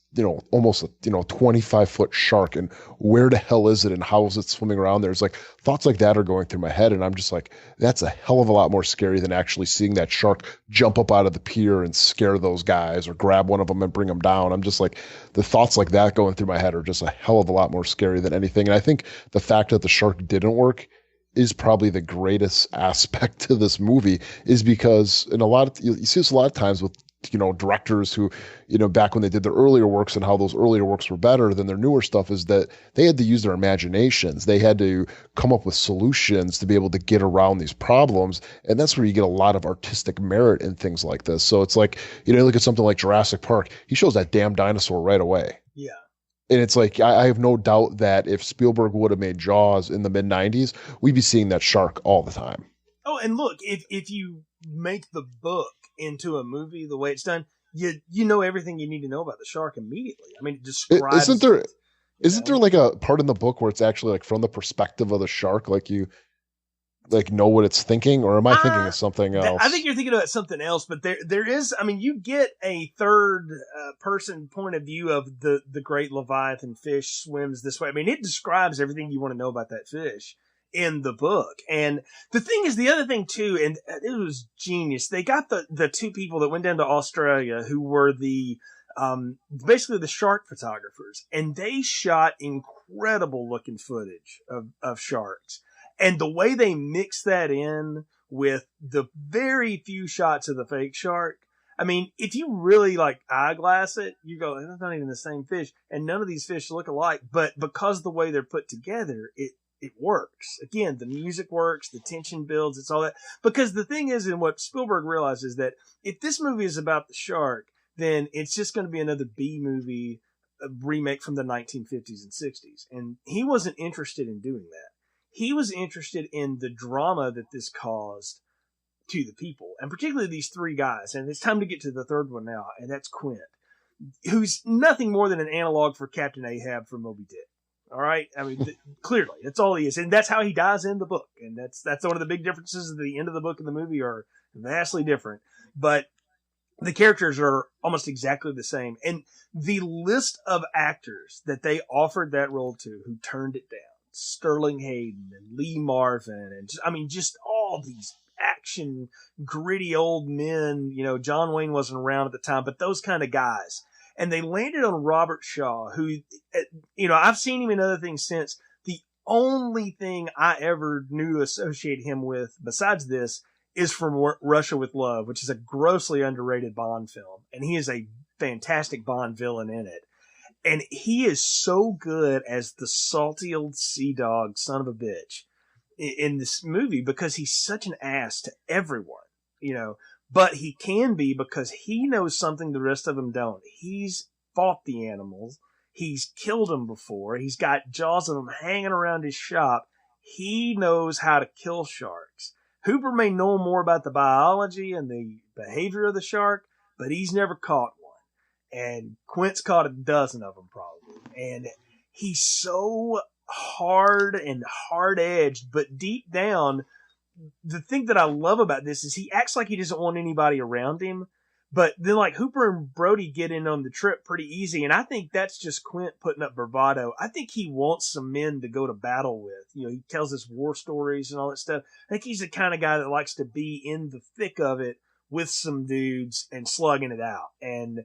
almost a 25-foot shark, and where the hell is it and how is it swimming around there? It's like thoughts like that are going through my head, and I'm just like, that's a hell of a lot more scary than actually seeing that shark jump up out of the pier and scare those guys or grab one of them and bring them down. I'm just like, the thoughts like that going through my head are just a hell of a lot more scary than anything. And I think the fact that the shark didn't work is probably the greatest aspect to this movie, is because you see this a lot of times with directors who, back when they did their earlier works and how those earlier works were better than their newer stuff, is that they had to use their imaginations. They had to come up with solutions to be able to get around these problems. And that's where you get a lot of artistic merit in things like this. So it's like, look at something like Jurassic Park. He shows that damn dinosaur right away. Yeah. And it's like, I have no doubt that if Spielberg would have made Jaws in the mid-90s, we'd be seeing that shark all the time. Oh, and look, if you make the book into a movie the way it's done, you know everything you need to know about the shark immediately. I mean, it describes. Isn't there like a part in the book where it's actually like from the perspective of the shark, like you like know what it's thinking, or am I thinking of something else? I think you're thinking about something else, but there is. I mean, you get a third person point of view of the great Leviathan fish swims this way. I mean, it describes everything you want to know about that fish in the book. And the thing is, the other thing too, and it was genius. They got the two people that went down to Australia who were the basically the shark photographers, and they shot incredible looking footage of sharks. And the way they mix that in with the very few shots of the fake shark, I mean, if you really like eyeglass it, you go, that's not even the same fish. And none of these fish look alike, but because the way they're put together, it works. Again, the music works, the tension builds, it's all that. Because the thing is, and what Spielberg realizes, that if this movie is about the shark, then it's just going to be another B movie, a remake from the 1950s and 60s. And he wasn't interested in doing that. He was interested in the drama that this caused to the people, and particularly these three guys. And it's time to get to the third one now, and that's Quint, who's nothing more than an analog for Captain Ahab from Moby Dick. All right, I mean, clearly, that's all he is, and that's how he dies in the book. And that's one of the big differences. At the end of the book and the movie are vastly different. But the characters are almost exactly the same. And the list of actors that they offered that role to who turned it down, Sterling Hayden and Lee Marvin, and just all these action, gritty old men. John Wayne wasn't around at the time, but those kind of guys. And they landed on Robert Shaw, who, I've seen him in other things since. The only thing I ever knew to associate him with besides this is from Russia with Love, which is a grossly underrated Bond film. And he is a fantastic Bond villain in it. And he is so good as the salty old sea dog son of a bitch in this movie because he's such an ass to everyone, but he can be because he knows something the rest of them don't. He's fought the animals. He's killed them before. He's got jaws of them hanging around his shop. He knows how to kill sharks. Hooper may know more about the biology and the behavior of the shark, but he's never caught one. And Quint's caught a dozen of them probably. And he's so hard and hard-edged, but deep down, the thing that I love about this is he acts like he doesn't want anybody around him, but then like Hooper and Brody get in on the trip pretty easy, and I think that's just Quint putting up bravado. I think he wants some men to go to battle with. He tells us war stories and all that stuff. I think he's the kind of guy that likes to be in the thick of it with some dudes and slugging it out. And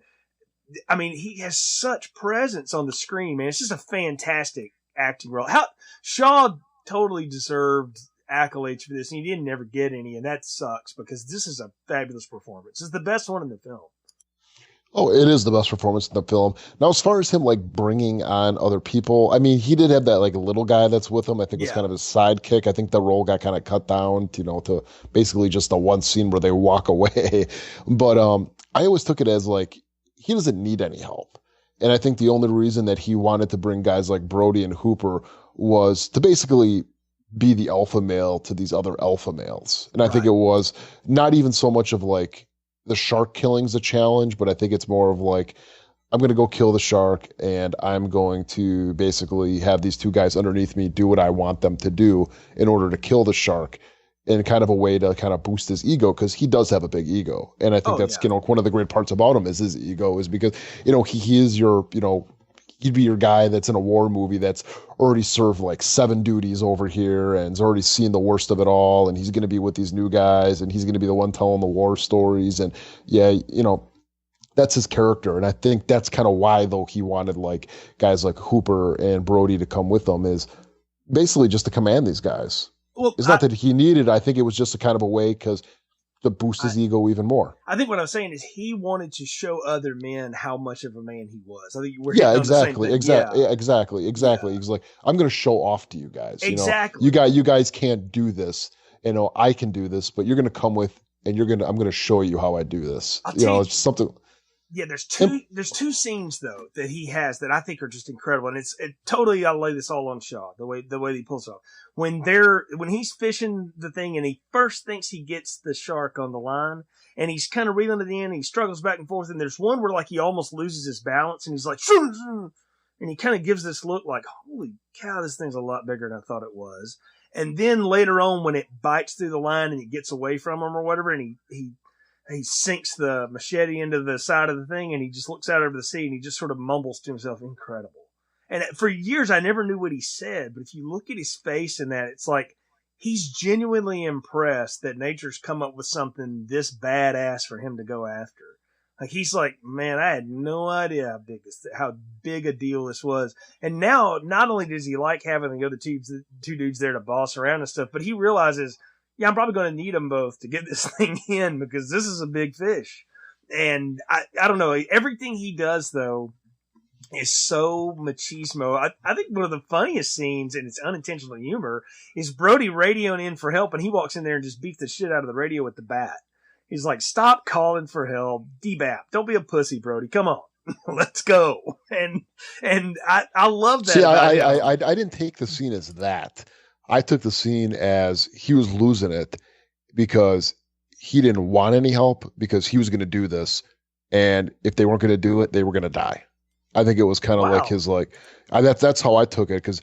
he has such presence on the screen, man. It's just a fantastic acting role. Shaw totally deserved accolades for this, and he didn't ever get any, and that sucks because this is a fabulous performance. It's the best one in the film. Oh, it is the best performance in the film. Now, as far as him like bringing on other people, he did have that like little guy that's with him. I think it's kind of his sidekick. I think the role got kind of cut down, to basically just the one scene where they walk away. But I always took it as like he doesn't need any help. And I think the only reason that he wanted to bring guys like Brody and Hooper was to basically be the alpha male to these other alpha males. And I think it was not even so much of like the shark killing's a challenge, but I think it's more of like, I'm going to go kill the shark and I'm going to basically have these two guys underneath me do what I want them to do in order to kill the shark, in kind of a way to kind of boost his ego, because he does have a big ego. And I think that's, one of the great parts about him is his ego, is because, he is your, he'd be your guy that's in a war movie that's already served like 7 duties over here and has already seen the worst of it all. And he's going to be with these new guys and he's going to be the one telling the war stories. And that's his character. And I think that's kind of why, though, he wanted like guys like Hooper and Brody to come with him, is basically just to command these guys. Well, it's not that he needed. I think it was just a kind of a way to boost his ego even more. I think what I'm saying is he wanted to show other men how much of a man he was. I think we're exactly. He's like, I'm going to show off to you guys. Exactly. You guys can't do this. I can do this, but you're going to come with, and I'm going to show you how I do this. It's something. Yeah, there's two scenes though that he has that I think are just incredible, and totally I'll lay this all on Shaw the way he pulls it off. When he's fishing the thing and he first thinks he gets the shark on the line and he's kind of reeling it in and he struggles back and forth, and there's one where like he almost loses his balance and he's like shoo, shoo, and he kind of gives this look like, holy cow, this thing's a lot bigger than I thought it was. And then later on when it bites through the line and it gets away from him or whatever, and he sinks the machete into the side of the thing and he just looks out over the sea and he just sort of mumbles to himself, incredible. And for years, I never knew what he said, but if you look at his face and that, it's like he's genuinely impressed that nature's come up with something this badass for him to go after. Like, he's like, man, I had no idea how big a deal this was. And now, not only does he like having the other two dudes there to boss around and stuff, but he realizes, yeah, I'm probably going to need them both to get this thing in because this is a big fish. And I don't know. Everything he does, though, is so machismo. I think one of the funniest scenes, and it's unintentional humor, is Brody radioing in for help, and he walks in there and just beats the shit out of the radio with the bat. He's like, stop calling for help. D-bap. Don't be a pussy, Brody. Come on. Let's go. And I love that. See, I didn't take the scene as that. I took the scene as he was losing it because he didn't want any help, because he was going to do this. And if they weren't going to do it, they were going to die. I think it was kind of like his, that's how I took it, because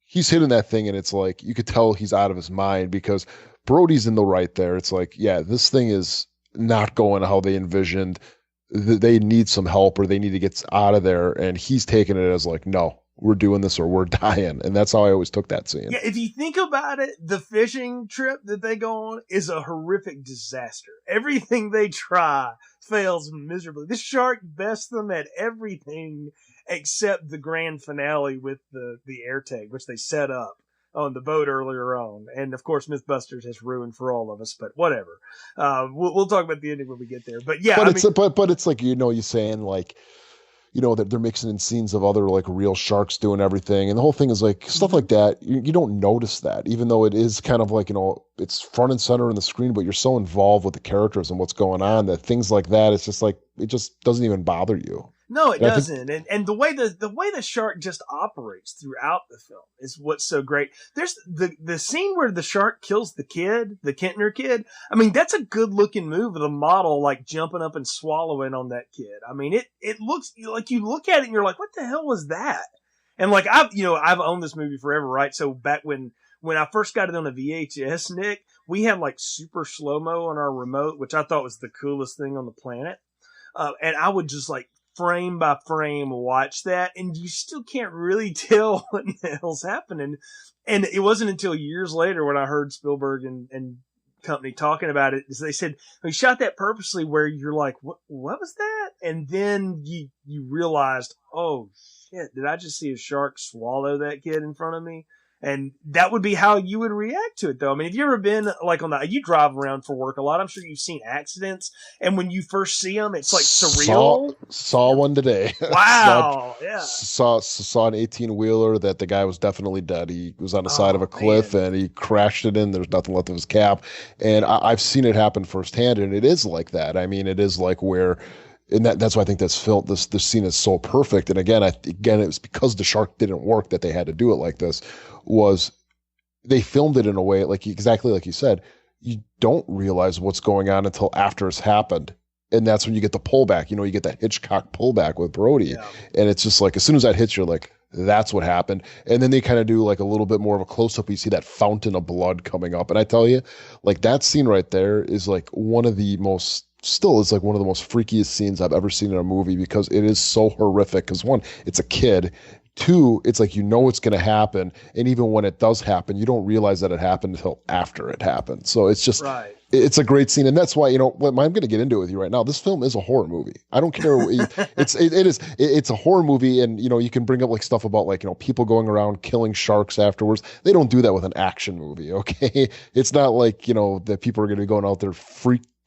he's hitting that thing and it's like, you could tell he's out of his mind because Brody's in the right there. It's like, yeah, this thing is not going how they envisioned. They need some help or they need to get out of there. And he's taking it as like, no, we're doing this or we're dying. And that's how I always took that scene. Yeah, if you think about it, the fishing trip that they go on is a horrific disaster. Everything they try fails miserably. This shark bests them at everything except the grand finale with the air tag, which they set up on the boat earlier on. And of course, Mythbusters has ruined for all of us, but whatever. We'll talk about the ending when we get there. But yeah, but it's like, you're saying like, that they're mixing in scenes of other like real sharks doing everything. And the whole thing is like stuff like that. You don't notice that, even though it is kind of like, it's front and center in the screen, but you're so involved with the characters and what's going on that things like that, it's just like, it just doesn't even bother you. No, it doesn't. And the way the shark just operates throughout the film is what's so great. There's the scene where the shark kills the Kentner kid. I mean, that's a good looking move of the model, like jumping up and swallowing on that kid. I mean, it looks like you look at it and you're like, what the hell was that? And like, I've owned this movie forever, right? So back when I first got it on a VHS, Nick, we had like super slow-mo on our remote, which I thought was the coolest thing on the planet. And I would just like, frame by frame watch that, and you still can't really tell what the hell's happening. And it wasn't until years later when I heard Spielberg and company talking about it, they said we shot that purposely where you're like, what was that? And then you realized, oh shit, did I just see a shark swallow that kid in front of me? And that would be how you would react to it, though. I mean, have you ever been like you drive around for work a lot? I'm sure you've seen accidents, and when you first see them, it's like surreal. Saw one today. Wow, yeah. Saw an 18-wheeler that the guy was definitely dead. He was on the side of a cliff and he crashed it in. There's nothing left of his cap, and I've seen it happen firsthand, and it is like that. I mean, it is like where. And that's why I think this scene is so perfect. And again, it was because the shark didn't work that they had to do it like this. Was they filmed it in a way like exactly like you said. You don't realize what's going on until after it's happened, and that's when you get the pullback. You get that Hitchcock pullback with Brody, and it's just like as soon as that hits, you're like, that's what happened. And then they kind of do like a little bit more of a close up. You see that fountain of blood coming up, and I tell you, like that scene right there is like one of the most. Still is like one of the most freakiest scenes I've ever seen in a movie because it is so horrific. Because one, it's a kid. Two, it's like it's going to happen. And even when it does happen, you don't realize that it happened until after it happened. So it's just, It's a great scene. And that's why, I'm going to get into it with you right now. This film is a horror movie. I don't care. It's a horror movie. And, you can bring up like stuff about like, people going around killing sharks afterwards. They don't do that with an action movie. Okay. It's not like, that people are going to be going out there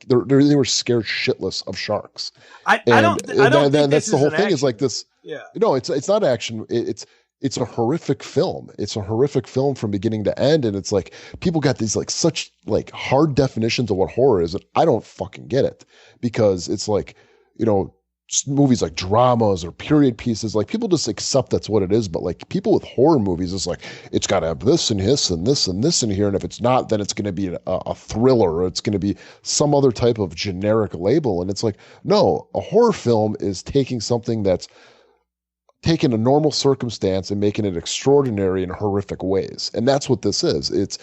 they were scared shitless of sharks. I don't think that's the whole thing. Is like this. Yeah. No, it's not action. It's a horrific film. It's a horrific film from beginning to end, and it's like people got these like such like hard definitions of what horror is, and I don't fucking get it because it's like movies like dramas or period pieces, like people just accept that's what it is. But like people with horror movies, it's like it's got to have this and this and this and this in here, and if it's not, then it's going to be a thriller or it's going to be some other type of generic label. And it's like, no, a horror film is taking something that's taking a normal circumstance and making it extraordinary in horrific ways, and that's what this is. It's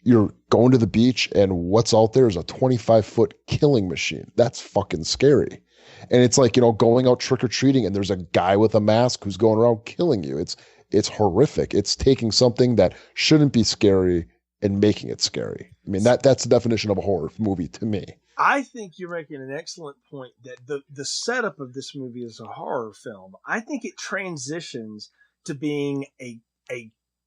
you're going to the beach and what's out there is a 25-foot killing machine. That's fucking scary. And it's like, going out trick-or-treating and there's a guy with a mask who's going around killing you. It's horrific. It's taking something that shouldn't be scary and making it scary. I mean, that's the definition of a horror movie to me. I think you're making an excellent point that the setup of this movie is a horror film. I think it transitions to being a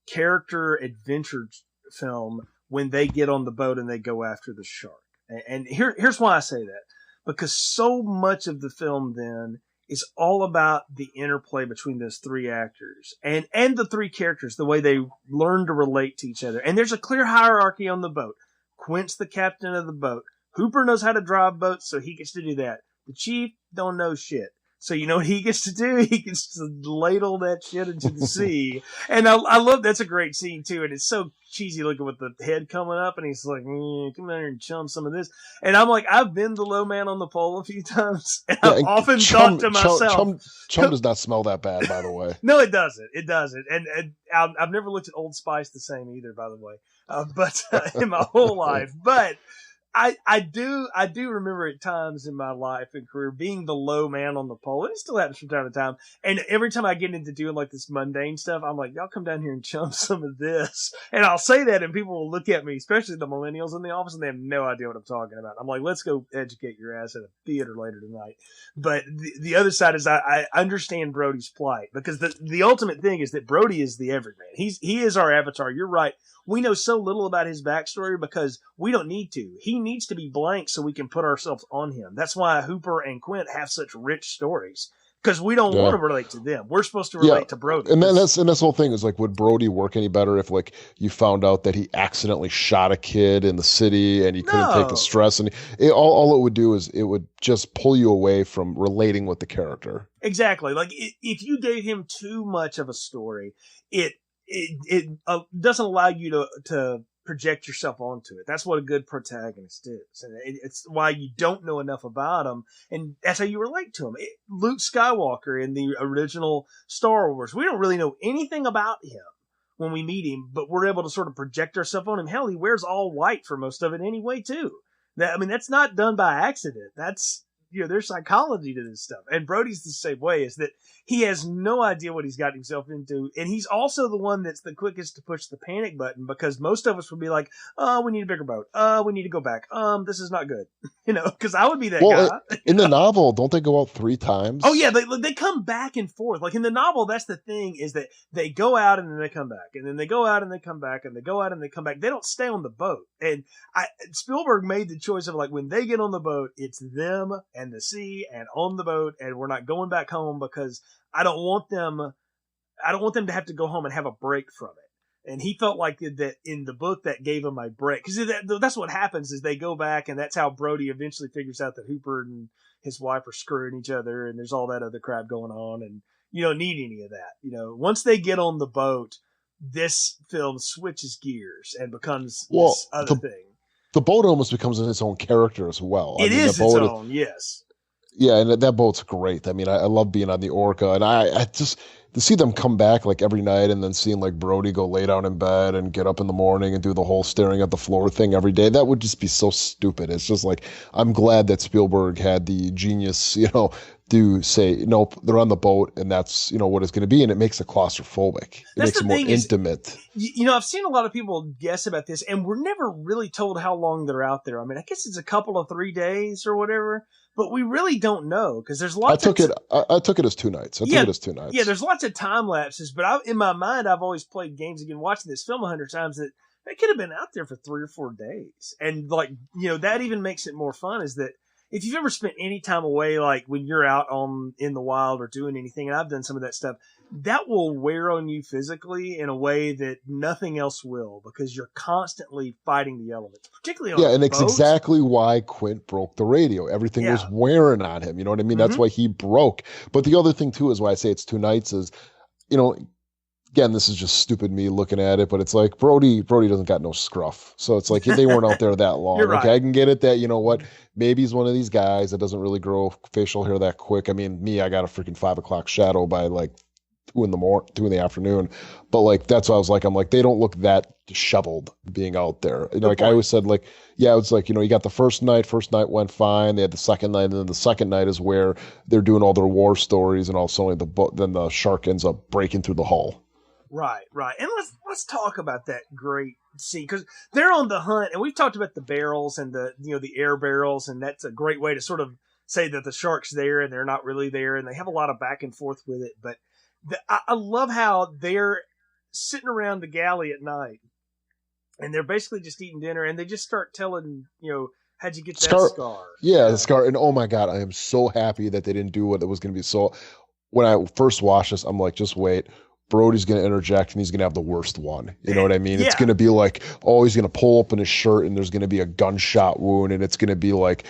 character adventure film when they get on the boat and they go after the shark. And here's why I say that. Because so much of the film then is all about the interplay between those three actors and the three characters, the way they learn to relate to each other. And there's a clear hierarchy on the boat. Quint's the captain of the boat. Hooper knows how to drive boats, so he gets to do that. The chief don't know shit. So you know what he gets to do? He gets to ladle that shit into the sea. And I love, that's a great scene too. And it's so cheesy looking with the head coming up and he's like, come down here and chum some of this. And I'm like, I've been the low man on the pole a few times. And I've often thought to myself. Chum does not smell that bad, by the way. No, it doesn't. It doesn't. And I've never looked at Old Spice the same either, by the way. But in my whole life. But I do remember at times in my life and career being the low man on the pole, and it still happens from time to time. And every time I get into doing like this mundane stuff, I'm like, y'all come down here and chum some of this. And I'll say that, and people will look at me, especially the millennials in the office, and they have no idea what I'm talking about. I'm like, let's go educate your ass at a theater later tonight. But the other side is I understand Brody's plight, because the ultimate thing is that Brody is the everyman. He is our avatar. You're right. We know so little about his backstory because we don't need to. He needs to be blank so we can put ourselves on him. That's why Hooper and Quint have such rich stories, because we don't want to relate to them. We're supposed to relate to Brody. And that's the whole thing is like, would Brody work any better if like you found out that he accidentally shot a kid in the city and he couldn't take the stress, and all it would do is it would just pull you away from relating with the character. Exactly. Like if you gave him too much of a story, it doesn't allow you to project yourself onto it. That's what a good protagonist is. And it's why you don't know enough about him, and that's how you relate to him. Luke Skywalker in the original Star Wars, we don't really know anything about him when we meet him, but we're able to sort of project ourselves on him. Hell, he wears all white for most of it anyway, too. That's not done by accident. That's, there's psychology to this stuff. And Brody's the same way, is that he has no idea what he's got himself into. And he's also the one that's the quickest to push the panic button, because most of us would be like, oh, we need a bigger boat. We need to go back. This is not good. Because I would be that guy. In the novel, don't they go out 3 times? Oh, yeah. They come back and forth. Like in the novel, that's the thing, is that they go out and then they come back. And then they go out and they come back. And they go out and they come back. They don't stay on the boat. And Spielberg made the choice of like, when they get on the boat, it's them and the sea and on the boat, and we're not going back home, because I don't want them to have to go home and have a break from it. And he felt like that in the book that gave him a break, because that's what happens is they go back, and that's how Brody eventually figures out that Hooper and his wife are screwing each other, and there's all that other crap going on, and you don't need any of that. Once they get on the boat, this film switches gears and becomes this other thing. The boat almost becomes its own character as well. It is its own, yes. Yeah, and that boat's great. I mean, I love being on the Orca, and I just to see them come back like every night, and then seeing like Brody go lay down in bed and get up in the morning and do the whole staring at the floor thing every day. That would just be so stupid. It's just like, I'm glad that Spielberg had the genius, to say, nope, they're on the boat, and that's, what it's going to be, and it makes it claustrophobic. It makes it more intimate. I've seen a lot of people guess about this, and we're never really told how long they're out there. I mean, I guess it's a couple of 3 days or whatever, but we really don't know, because there's lots I took it as 2 nights. It as 2 nights. Yeah, there's lots of time lapses, but in my mind, I've always played games again, watching this film 100 times, that they could have been out there for 3 or 4 days. And like, that even makes it more fun, is that if you've ever spent any time away, like when you're out in the wild or doing anything, and I've done some of that stuff, that will wear on you physically in a way that nothing else will, because you're constantly fighting the elements, particularly on and it's boats. exactly why Quint broke the radio. Everything was wearing on him. You know what I mean? That's why he broke. But the other thing too is why I say it's 2 nights is, again, this is just stupid me looking at it, but it's like Brody doesn't got no scruff. So it's like they weren't out there that long. You're right. Okay, I can get it that, maybe he's one of these guys that doesn't really grow facial hair that quick. I mean, I got a freaking 5 o'clock shadow by like 2 in the afternoon. But like, that's why I'm like, they don't look that disheveled being out there. Like I always said, like, yeah, it's like, you got the first night went fine. They had the second night, and then the second night is where they're doing all their war stories, and also then the shark ends up breaking through the hull. Right. And let's talk about that great scene, because they're on the hunt, and we've talked about the barrels and the air barrels, and that's a great way to sort of say that the shark's there and they're not really there, and they have a lot of back and forth with it. But I love how they're sitting around the galley at night, and they're basically just eating dinner, and they just start telling, how'd you get that scar? Yeah, the scar. And oh my God, I am so happy that they didn't do what it was going to be. So when I first watched this, I'm like, just wait. Brody's going to interject, and he's going to have the worst one. You know what I mean? Yeah. It's going to be like, he's going to pull open his shirt, and there's going to be a gunshot wound, and it's going to be like,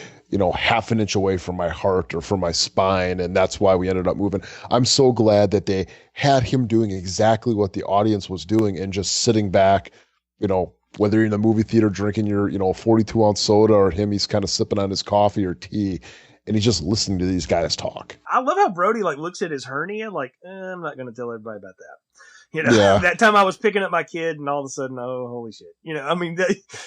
half an inch away from my heart or from my spine. And that's why we ended up moving. I'm so glad that they had him doing exactly what the audience was doing, and just sitting back, whether you're in the movie theater drinking your, 42-ounce soda, or him, he's kind of sipping on his coffee or tea, and he's just listening to these guys talk. I love how Brody looks at his hernia like, I'm not going to tell everybody about that. You know, Yeah. that time I was picking up my kid and all of a sudden, oh, holy shit. You know, I mean,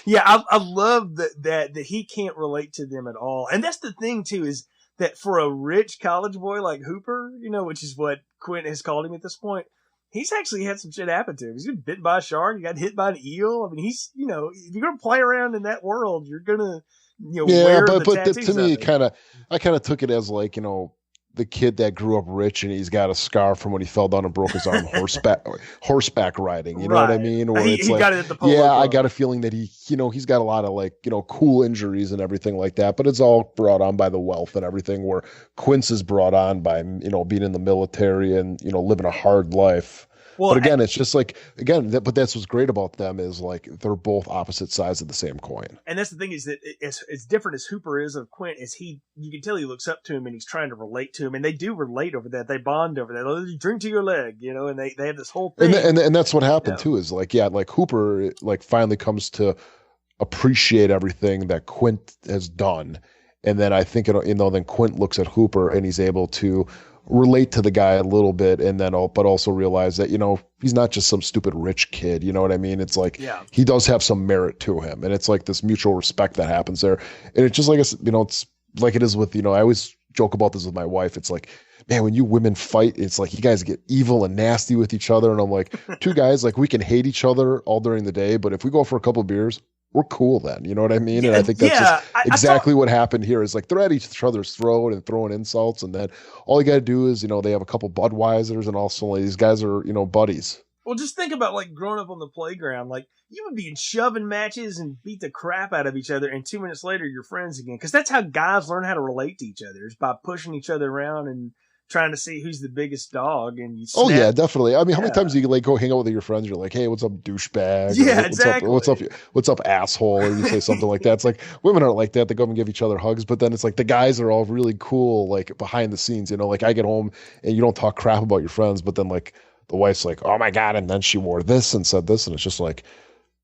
I love that he can't relate to them at all. And that's the thing too, is that for a rich college boy like Hooper, you know, which is what Quint has called him at this point, he's actually had some shit happen to him. He's been bitten by a shark. He got hit by an eel. I mean, he's, you know, if you're going to play around in that world, you're going to, you know, wear the tattoos to me, I kind of took it as like, you know, the kid that grew up rich and he's got a scar from when he fell down and broke his arm horseback riding. You know what I mean? Where he got it at the polo club. I got a feeling that he's got a lot of like, you know, cool injuries and everything like that, but it's all brought on by the wealth and everything, where Quince is brought on by, you know, being in the military and, you know, living a hard life. Well, but again, it's just like, but that's what's great about them is like they're both opposite sides of the same coin. And that's the thing, is that it's different as Hooper is of Quint, is you can tell he looks up to him and he's trying to relate to him, and they do relate over that. They bond over that. Oh, drink to your leg, you know, and they have this whole thing. And that's what happened too, is like, like Hooper like finally comes to appreciate everything that Quint has done. And then I think, then Quint looks at Hooper and he's able to relate to the guy a little bit, and then but also realize that, you know, he's not just some stupid rich kid. You know what I mean? It's like, he does have some merit to him, and it's like this mutual respect that happens there. And it's just like, you know, it's like it is with, you know, I always joke about this with my wife. It's like, man, when you women fight, it's like you guys get evil and nasty with each other. And I'm like, two guys, like we can hate each other all during the day, but if we go for a couple of beers, we're cool then. You know what I mean? And I think that's just exactly what happened here, is like they're at each other's throat and throwing insults. And then all you got to do is, you know, they have a couple Budweisers and also like, these guys are, you know, buddies. Well, just think about like growing up on the playground. Like you would be in shoving matches and beat the crap out of each other. And 2 minutes later, you're friends again. Cause that's how guys learn how to relate to each other, is by pushing each other around and trying to see who's the biggest dog. And you snap. Oh yeah, definitely. I mean, how many times do you like go hang out with your friends? You're like, hey, what's up, douchebag? Yeah, exactly. What's up, asshole? Or you say something like that. It's like women aren't like that. They go up and give each other hugs, but then it's like the guys are all really cool, like behind the scenes. You know, like I get home and you don't talk crap about your friends, but then like the wife's like, oh my god, and then she wore this and said this, and it's just like,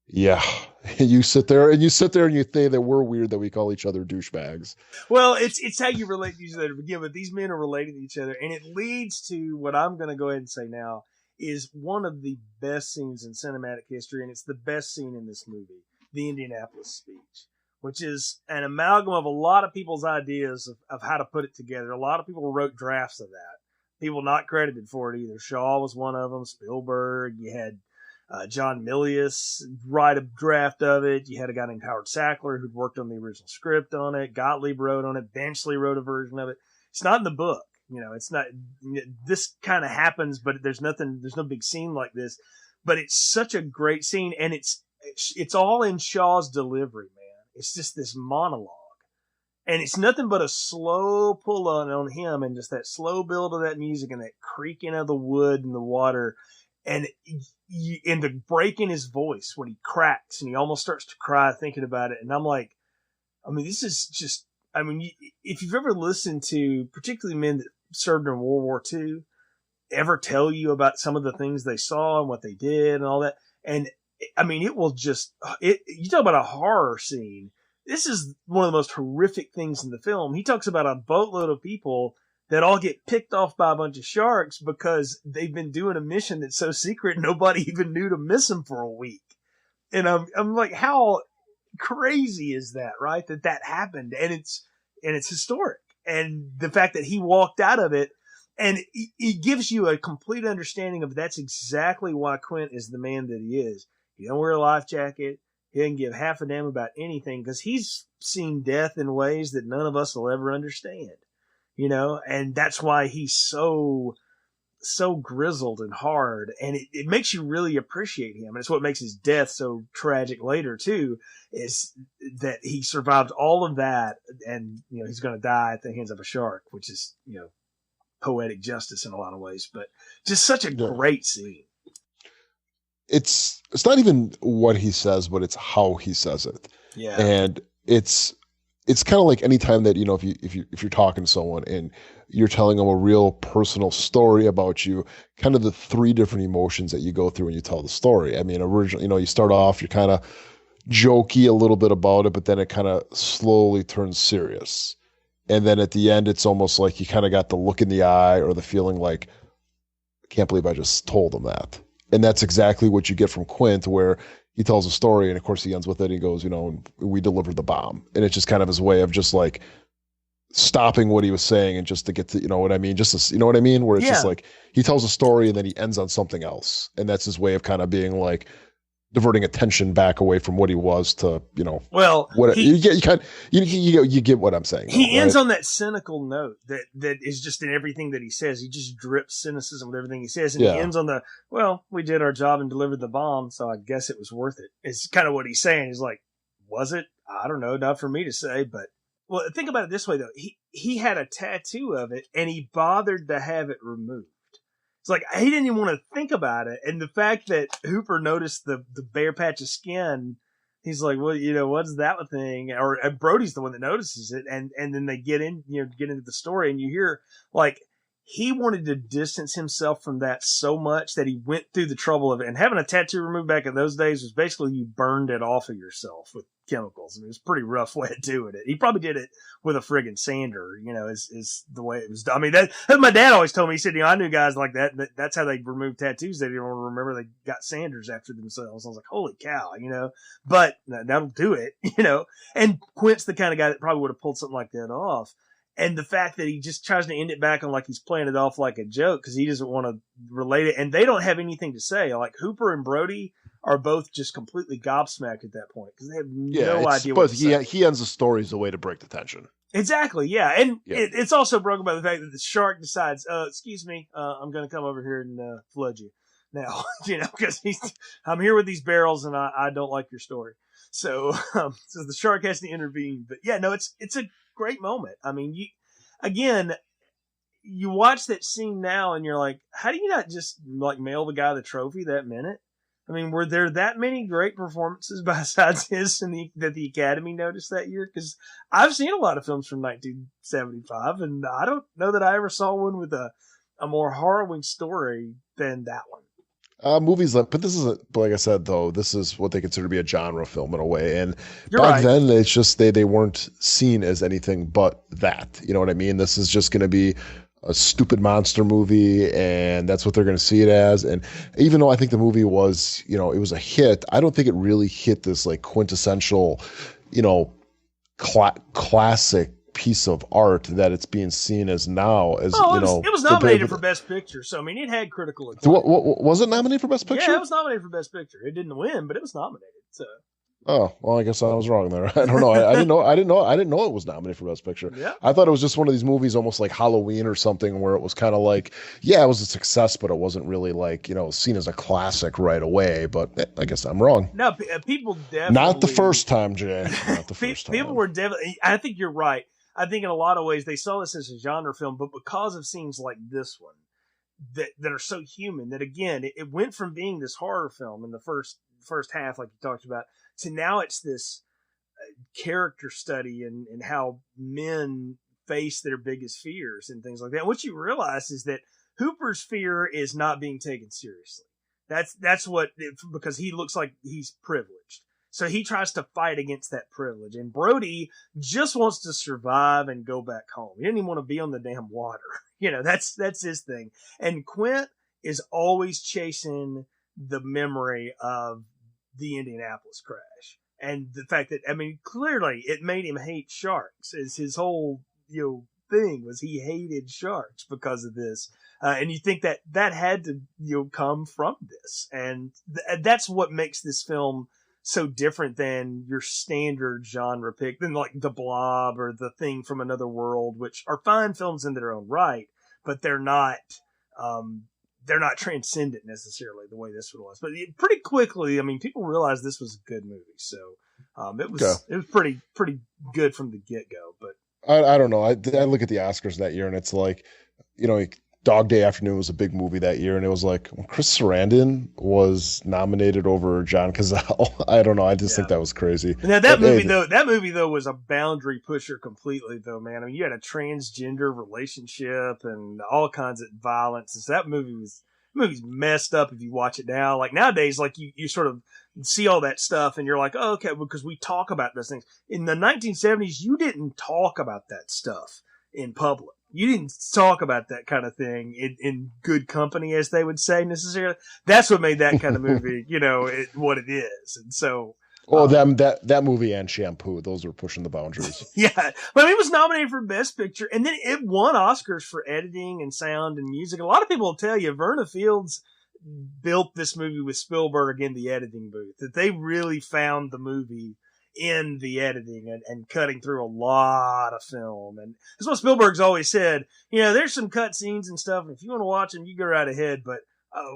yeah. You sit there and you say that we're weird that we call each other douchebags. Well, it's how you relate to each other to begin with. These men are relating to each other, and it leads to what I'm going to go ahead and say now is one of the best scenes in cinematic history, and it's the best scene in this movie, the Indianapolis speech, which is an amalgam of a lot of people's ideas of how to put it together. A lot of people wrote drafts of that. People not credited for it either. Shaw was one of them, Spielberg, you had John Milius write a draft of it. You had a guy named Howard Sackler who'd worked on the original script on it. Gottlieb wrote on it. Benchley wrote a version of it. It's not in the book. You know, it's not, this kind of happens, but there's no big scene like this, but it's such a great scene. And it's all in Shaw's delivery, man. It's just this monologue, and it's nothing but a slow pull on him, and just that slow build of that music and that creaking of the wood and the water. And the break in his voice when he cracks and he almost starts to cry thinking about it. And I'm like, I mean, this is just, I mean, if you've ever listened to particularly men that served in World War II ever tell you about some of the things they saw and what they did and all that. And I mean, it will just, you talk about a horror scene. This is one of the most horrific things in the film. He talks about a boatload of people that all get picked off by a bunch of sharks because they've been doing a mission that's so secret nobody even knew to miss them for a week. And I'm like, how crazy is that, right? That happened, and it's historic. And the fact that he walked out of it, and it gives you a complete understanding of that's exactly why Quint is the man that he is. He don't wear a life jacket. He doesn't give half a damn about anything because he's seen death in ways that none of us will ever understand. You know, and that's why he's so grizzled and hard, and it makes you really appreciate him. And it's what makes his death so tragic later too, is that he survived all of that, and you know he's going to die at the hands of a shark, which is, you know, poetic justice in a lot of ways, but just such a great scene. It's not even what he says, but it's how he says it. Yeah, and it's kind of like any time that, you know, if you're talking to someone and you're telling them a real personal story about you, kind of the three different emotions that you go through when you tell the story. I mean, originally, you know, you start off, you're kind of jokey a little bit about it, but then it kind of slowly turns serious. And then at the end, it's almost like you kind of got the look in the eye or the feeling like, I can't believe I just told them that. And that's exactly what you get from Quint, where he tells a story, and of course he ends with it. He goes, we delivered the bomb, and it's just kind of his way of just like stopping what he was saying and just to get to, you know what I mean? Just to, you know what I mean? Where it's just like he tells a story and then he ends on something else, and that's his way of kind of being like diverting attention back away from what he was to, well, you get what I'm saying. He ends on that cynical note that is just in everything that he says. He just drips cynicism with everything he says. And he ends on we did our job and delivered the bomb, so I guess it was worth it. It's kind of what he's saying. He's like, was it? I don't know. Not for me to say, but well, think about it this way though. He had a tattoo of it and he bothered to have it removed. It's like he didn't even want to think about it. And the fact that Hooper noticed the bare patch of skin, he's like, well, what's that thing? Or Brody's the one that notices it. And then they get into the story, and you hear like he wanted to distance himself from that so much that he went through the trouble of it. And having a tattoo removed back in those days was basically you burned it off of yourself with chemicals. I mean, it was a pretty rough way of doing it. He probably did it with a friggin' sander, is the way it was done. I mean, that my dad always told me. He said, I knew guys like that. That's how they remove tattoos. They didn't want to remember they got sanders after themselves. I was like, holy cow, but that'll do it, And Quint's the kind of guy that probably would have pulled something like that off. And the fact that he just tries to end it back on like he's playing it off like a joke because he doesn't want to relate it. And they don't have anything to say. Like Hooper and Brody are both just completely gobsmacked at that point because they have no idea what to say. He ends the story as a way to break the tension. Exactly, yeah. And it's also broken by the fact that the shark decides, excuse me, I'm going to come over here and flood you now, because I'm here with these barrels and I don't like your story. So the shark has to intervene. But yeah, no, it's a great moment. I mean, you watch that scene now and you're like, how do you not just like mail the guy the trophy that minute? I mean, were there that many great performances besides his that the Academy noticed that year? Because I've seen a lot of films from 1975, and I don't know that I ever saw one with a more harrowing story than that one. Movies but this isn't, like I said, though, this is what they consider to be a genre film in a way. And You're back right. then, it's just they weren't seen as anything but that. You know what I mean? This is just going to be a stupid monster movie, and that's what they're going to see it as. And even though I think the movie was, it was a hit, I don't think it really hit this like quintessential, classic piece of art that it's being seen as now. As it was nominated for Best Picture, so I mean, it had critical acclaim. What was it nominated for Best Picture? Yeah, it was nominated for Best Picture. It didn't win, but it was nominated. So. Oh, well, I guess I was wrong there. I don't know. I didn't know it was nominated for Best Picture. Yeah. I thought it was just one of these movies, almost like Halloween or something, where it was kind of like, it was a success, but it wasn't really like, seen as a classic right away. But I guess I'm wrong. No, people definitely. Not the first time, Jay. Not the first time. People were definitely. I think you're right. I think in a lot of ways they saw this as a genre film, but because of scenes like this one that are so human, that again, it went from being this horror film in the first half, like you talked about, to now it's this character study and how men face their biggest fears and things like that. And what you realize is that Hooper's fear is not being taken seriously. That's what, because he looks like he's privileged. So he tries to fight against that privilege. And Brody just wants to survive and go back home. He doesn't even want to be on the damn water. That's his thing. And Quint is always chasing the memory of the Indianapolis crash. And the fact that, I mean, clearly it made him hate sharks. Is his whole, thing was he hated sharks because of this. And you think that had to, come from this. And that's what makes this film so different than your standard genre pick, than like The Blob or The Thing from Another World, which are fine films in their own right, but they're not transcendent necessarily the way this one was. But pretty quickly, I mean, people realized this was a good movie, so it was pretty good from the get go. But I don't know. I look at the Oscars that year, and it's like, Dog Day Afternoon was a big movie that year, and it was like when Chris Sarandon was nominated over John Cazale. I don't know. I just think that was crazy. Now that movie though was a boundary pusher completely, though, man. I mean, you had a transgender relationship and all kinds of violence. So that movie's messed up if you watch it now. Like nowadays, like you sort of see all that stuff and you're like, oh, okay, because we talk about those things. In the 1970s, you didn't talk about that stuff in public. You didn't talk about that kind of thing in good company, as they would say, necessarily. That's what made that kind of movie, what it is. And so, that movie and Shampoo, those were pushing the boundaries. Yeah, but I mean, it was nominated for Best Picture, and then it won Oscars for editing and sound and music. A lot of people will tell you Verna Fields built this movie with Spielberg in the editing booth, that they really found the movie in the editing and cutting through a lot of film. And that's what Spielberg's always said. There's some cut scenes and stuff, and if you want to watch them, you go right ahead, but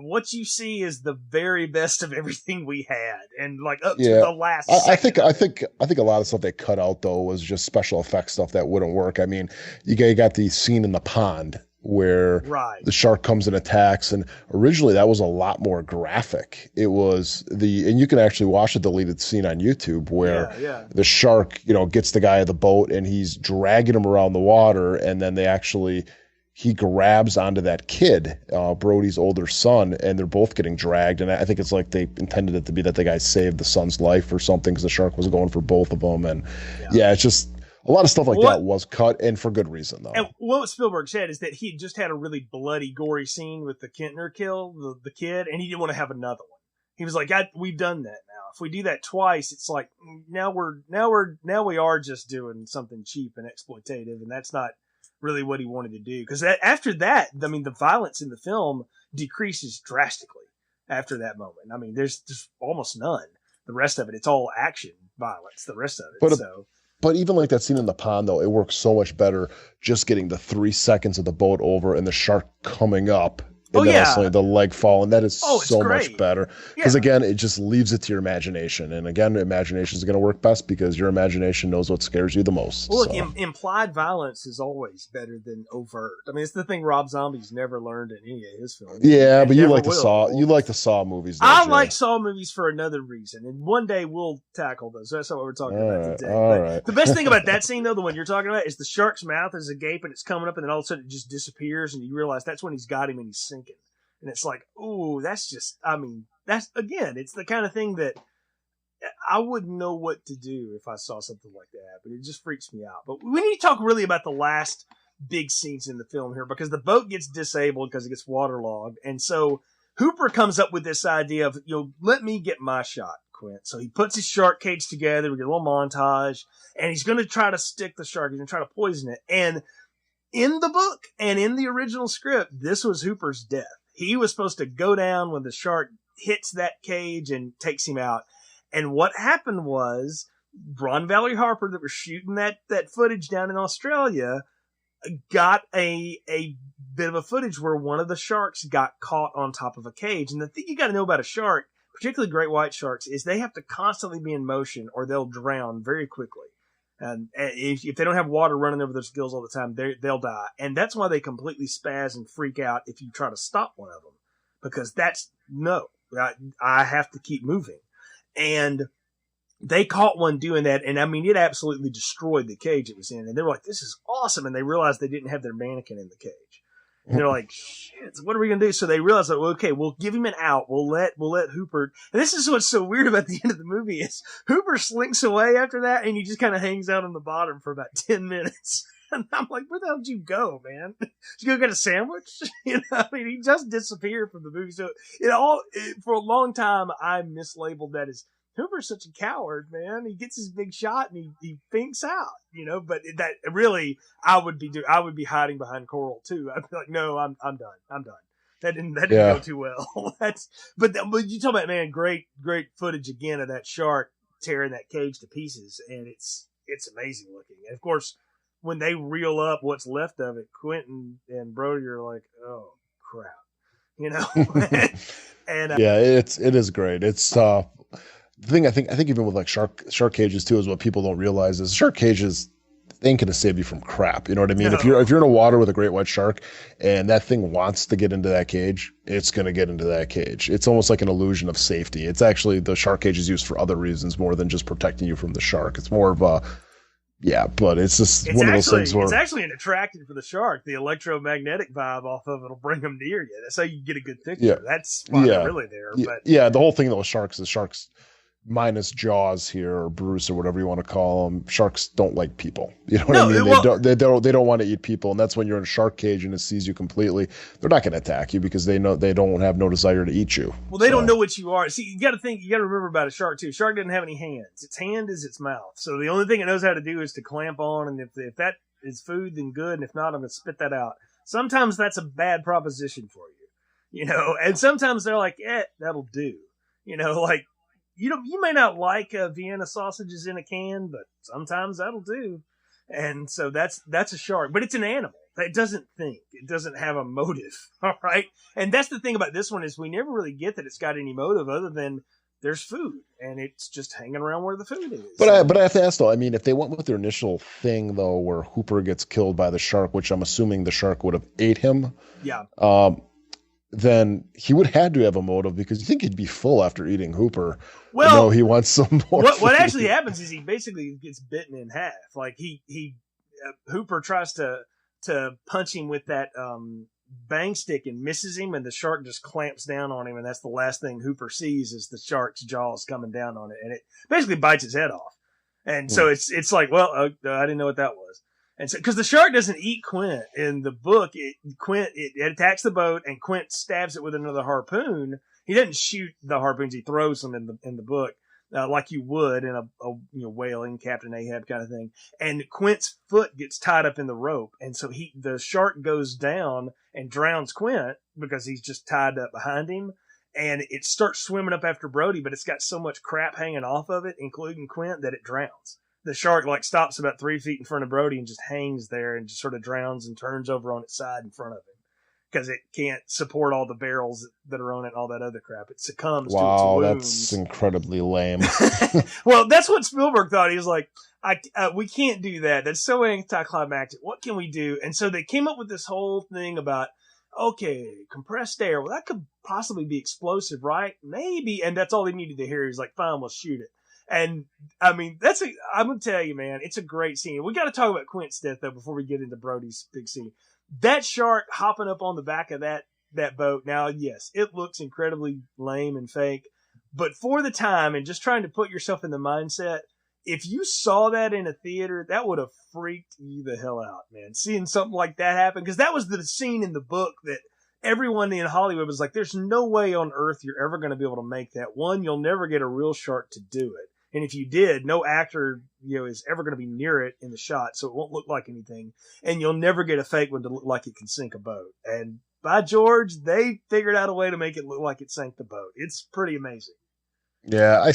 what you see is the very best of everything we had, and up to the last. I think a lot of stuff they cut out though was just special effects stuff that wouldn't work. I mean, you got the scene in the pond where the shark comes and attacks, and originally that was a lot more graphic. It was and you can actually watch the deleted scene on YouTube where the shark, gets the guy at the boat and he's dragging him around the water, and then he grabs onto that kid, Brody's older son, and they're both getting dragged. And I think it's like they intended it to be that the guy saved the son's life or something, because the shark was going for both of them. And it's just a lot of stuff like that was cut, and for good reason, though. And what Spielberg said is that he just had a really bloody, gory scene with the Kintner kill, the kid, and he didn't want to have another one. He was like, we've done that now. If we do that twice, it's like now we are just doing something cheap and exploitative, and that's not really what he wanted to do. Because after that, I mean, the violence in the film decreases drastically after that moment. I mean, there's almost none. The rest of it, it's all action violence. The rest of it, But even like that scene in the pond, though, it works so much better just getting the 3 seconds of the boat over and the shark coming up. And then also the leg falling. That is so much better. Because again, it just leaves it to your imagination. And again, imagination is going to work best because your imagination knows what scares you the most. Well, look, implied violence is always better than overt. I mean, it's the thing Rob Zombie's never learned in any of his films. Yeah, but you like the Saw movies. I like Saw movies for another reason. And one day we'll tackle those. That's not what we're talking about today. But the best thing about that scene, though, the one you're talking about, is the shark's mouth is agape and it's coming up, and then all of a sudden it just disappears, and you realize that's when he's got him and he's sinking. And it's like, ooh, that's just, I mean, that's, again, it's the kind of thing that I wouldn't know what to do if I saw something like that, but it just freaks me out. But we need to talk really about the last big scenes in the film here, because the boat gets disabled because it gets waterlogged. And so Hooper comes up with this idea of, let me get my shot, Quint. So he puts his shark cage together, we get a little montage, and he's going to try to stick the shark. He's going to try to poison it. And in the book and in the original script, this was Hooper's death. He was supposed to go down when the shark hits that cage and takes him out. And what happened was Ron Valerie Harper, that was shooting that footage down in Australia, got a bit of a footage where one of the sharks got caught on top of a cage. And the thing you got to know about a shark, particularly great white sharks, is they have to constantly be in motion or they'll drown very quickly. And if they don't have water running over their gills all the time, they'll die. And that's why they completely spaz and freak out if you try to stop one of them. Because I have to keep moving. And they caught one doing that. And I mean, it absolutely destroyed the cage it was in. And they were like, this is awesome. And they realized they didn't have their mannequin in the cage. And they're like, shit, what are we going to do? So they realized that, okay, we'll give him an out. We'll let Hooper. And this is what's so weird about the end of the movie is Hooper slinks away after that, and he just kind of hangs out on the bottom for about 10 minutes. And I'm like, where the hell did you go, man? Did you go get a sandwich? I mean, he just disappeared from the movie. So for a long time, I mislabeled that as Hooper's such a coward, man. He gets his big shot and he finks out, but that really, I would be hiding behind Coral too. I'd be like, no, I'm done. That didn't go too well. But you talk about, man, great footage again of that shark tearing that cage to pieces. And it's amazing looking. And of course, when they reel up what's left of it, Quentin and Brody are like, oh crap, and it is great. It's, the thing I think even with like shark cages too is what people don't realize is shark cages ain't gonna save you from crap. You know what I mean? No. If you're in a water with a great white shark and that thing wants to get into that cage, it's gonna get into that cage. It's almost like an illusion of safety. It's actually the shark cage is used for other reasons more than just protecting you from the shark. It's more of a but it's just one of those things where it's actually an attractant for the shark. The electromagnetic vibe off of it'll bring them near you. That's how you get a good picture. That's why they're really there. But the whole thing though with sharks is sharks minus Jaws here or Bruce or whatever you want to call them. Sharks don't like people. You know what No, I mean? well, They don't want to eat people, and that's when you're in a shark cage and it sees you completely. They're not going to attack you because they know they don't have no desire to eat you. Well, they don't know what you are. See, you got to remember about a shark too. Shark doesn't have any hands. Its hand is its mouth. So the only thing it knows how to do is to clamp on, and if that is food, then good, and if not, I'm going to spit that out. Sometimes that's a bad proposition for you, and sometimes they're like, that'll do. Like, you may not like Vienna sausages in a can, but sometimes that'll do. And so that's a shark, but it's an animal. It doesn't think. It doesn't have a motive. All right. And that's the thing about this one is we never really get that it's got any motive other than there's food and it's just hanging around where the food is. But I have to ask though, I mean, if they went with their initial thing though, where Hooper gets killed by the shark, which I'm assuming the shark would have ate him. Yeah. Then he would have had to have a motive because you think he'd be full after eating Hooper. Well, he wants some more. What actually happens is he basically gets bitten in half. Like Hooper tries to punch him with that bang stick and misses him, and the shark just clamps down on him, and that's the last thing Hooper sees is the shark's jaws coming down on it, and it basically bites his head off. And so it's like, well, I didn't know what that was. And so, because the shark doesn't eat Quint in the book, it attacks the boat and Quint stabs it with another harpoon. He doesn't shoot the harpoons; he throws them in the book, like you would in a whaling Captain Ahab kind of thing. And Quint's foot gets tied up in the rope, and so the shark goes down and drowns Quint because he's just tied up behind him. And it starts swimming up after Brody, but it's got so much crap hanging off of it, including Quint, that it drowns. The shark stops about 3 feet in front of Brody and just hangs there and just sort of drowns and turns over on its side in front of him because it can't support all the barrels that are on it and all that other crap. It succumbs to its wounds. Wow, that's incredibly lame. Well, that's what Spielberg thought. He was like, we can't do that. That's so anticlimactic. What can we do? And so they came up with this whole thing about, okay, compressed air. Well, that could possibly be explosive, right? Maybe. And that's all they needed to hear. He's like, fine, we'll shoot it. And I mean, I'm going to tell you, man, it's a great scene. We got to talk about Quint's death though, before we get into Brody's big scene. That shark hopping up on the back of that boat. Now, yes, it looks incredibly lame and fake, but for the time and just trying to put yourself in the mindset, if you saw that in a theater, that would have freaked you the hell out, man. Seeing something like that happen. Cause that was the scene in the book that everyone in Hollywood was like, there's no way on earth you're ever going to be able to make that. One, you'll never get a real shark to do it. And if you did, no actor, is ever going to be near it in the shot, so it won't look like anything. And you'll never get a fake one to look like it can sink a boat. And by George, they figured out a way to make it look like it sank the boat. It's pretty amazing. Yeah,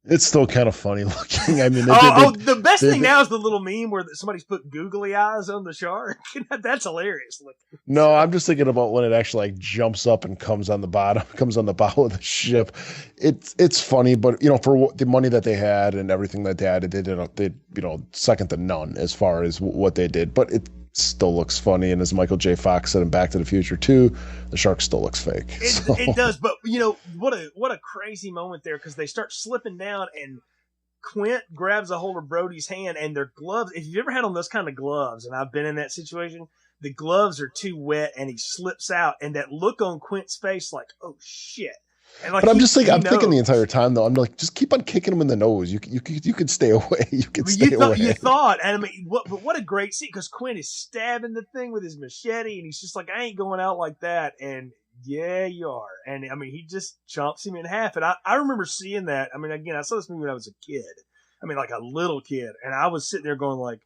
it's still kind of funny looking. I mean, the best thing now is the little meme where somebody's put googly eyes on the shark. That's hilarious looking. No, I'm just thinking about when it actually jumps up and comes on the bow of the ship. It's funny, but for the money that they had and everything that they had, they did second to none as far as what they did. But it still looks funny, and as Michael J. Fox said in Back to the Future 2, the shark still looks fake. It does, but what a crazy moment there, because they start slipping down and Quint grabs a hold of Brody's hand, and their gloves, if you've ever had on those kind of gloves, and I've been in that situation, the gloves are too wet and he slips out, and that look on Quint's face like, oh shit. And but I'm thinking the entire time though, I'm like, just keep on kicking him in the nose. You could stay away. You thought, and I mean, what a great scene, because Quint is stabbing the thing with his machete, and he's just like, I ain't going out like that. And yeah, you are. And I mean, he just chomps him in half. And I remember seeing that. I mean, again, I saw this movie when I was a kid. I mean, like a little kid, and I was sitting there going like,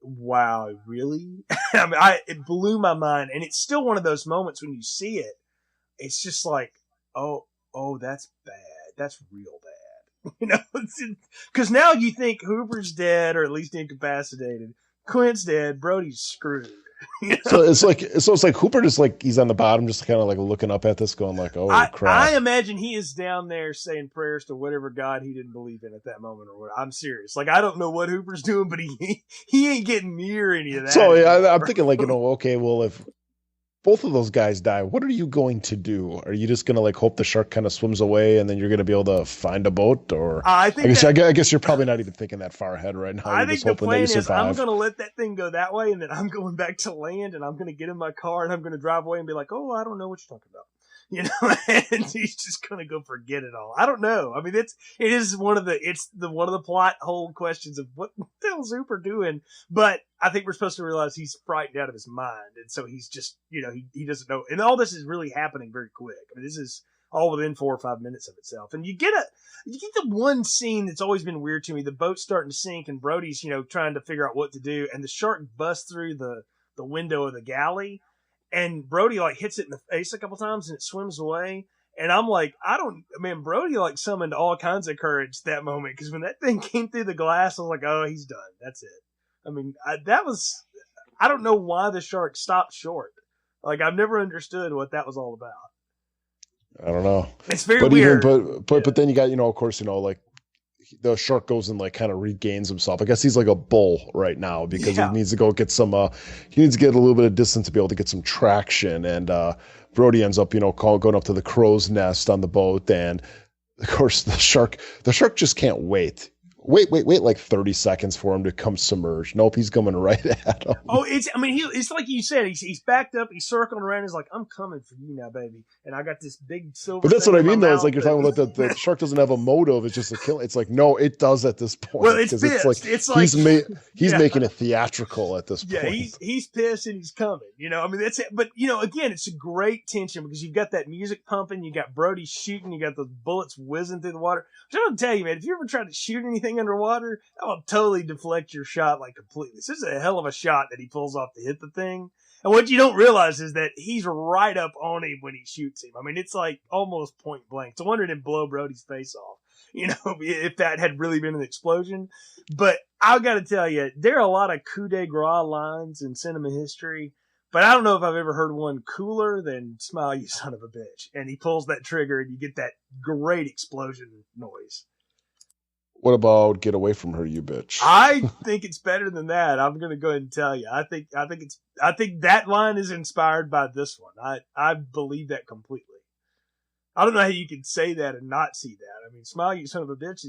wow, really? I mean, it blew my mind, and it's still one of those moments when you see it, it's just like, oh, that's bad. That's real bad. Because now you think Hooper's dead, or at least incapacitated. Quint's dead. Brody's screwed. So it's like Hooper just he's on the bottom, just kind of looking up at this, going like, oh crap. I imagine he is down there saying prayers to whatever God he didn't believe in at that moment, or what. I'm serious. I don't know what Hooper's doing, but he ain't getting near any of that. So yeah, I'm thinking okay, well, if both of those guys die, what are you going to do? Are you just going to hope the shark kind of swims away and then you're going to be able to find a boat? Or I guess you're probably not even thinking that far ahead right now. I think the plan is I'm going to let that thing go that way, and then I'm going back to land, and I'm going to get in my car and I'm going to drive away and be like, oh, I don't know what you're talking about. you know, and he's just going to go forget it all. I don't know. I mean, it is one of the plot hole questions of what the hell's Hooper doing? But I think we're supposed to realize he's frightened out of his mind. And so he's just, you know, he doesn't know. And all this is really happening very quick. I mean, this is all within 4 or 5 minutes of itself. And you get the one scene that's always been weird to me. The boat's starting to sink and Brody's, you know, trying to figure out what to do. And the shark busts through the window of the galley. And Brody like hits it in the face a couple times and it swims away. And I'm like, Brody like summoned all kinds of courage that moment. Cause when that thing came through the glass, I was like, oh, he's done. That's it. I mean, I don't know why the shark stopped short. Like I've never understood what that was all about. I don't know. It's very weird. But then you got, you know, of course, you know, like the shark goes and like kind of regains himself. I guess he's like a bull right now because he needs to go get some, he needs to get a little bit of distance to be able to get some traction. And Brody ends up, you know, going up to the crow's nest on the boat. And of course the shark just can't wait like 30 seconds for him to come submerge. Nope, he's coming right at him. Oh, it's like you said, he's backed up, he's circling around, he's like, I'm coming for you now, baby. And I got this big silver. But that's what I mean, though. It's like you're talking about the shark doesn't have a motive, it's just a kill. It's like, no, it does at this point. Well, it's pissed. It's like he's making it theatrical at this point. Yeah, he's pissed and he's coming. You know, I mean, that's it. But, you know, again, it's a great tension because you've got that music pumping, you got Brody shooting, you got the bullets whizzing through the water. Which I'm gonna tell you, man, if you ever try to shoot anything underwater, that will totally deflect your shot like completely. This is a hell of a shot that he pulls off to hit the thing. And what you don't realize is that he's right up on him when he shoots him. I mean, it's like almost point blank. It's a wonder it didn't blow Brody's face off, you know, if that had really been an explosion. But I've got to tell you, there are a lot of coup de grace lines in cinema history, but I don't know if I've ever heard one cooler than "Smile, you son of a bitch." And he pulls that trigger and you get that great explosion noise. What about "Get Away from Her, You Bitch"? I think it's better than that. I'm going to go ahead and tell you. I think that line is inspired by this one. I believe that completely. I don't know how you can say that and not see that. I mean, "Smile, you son of a bitch"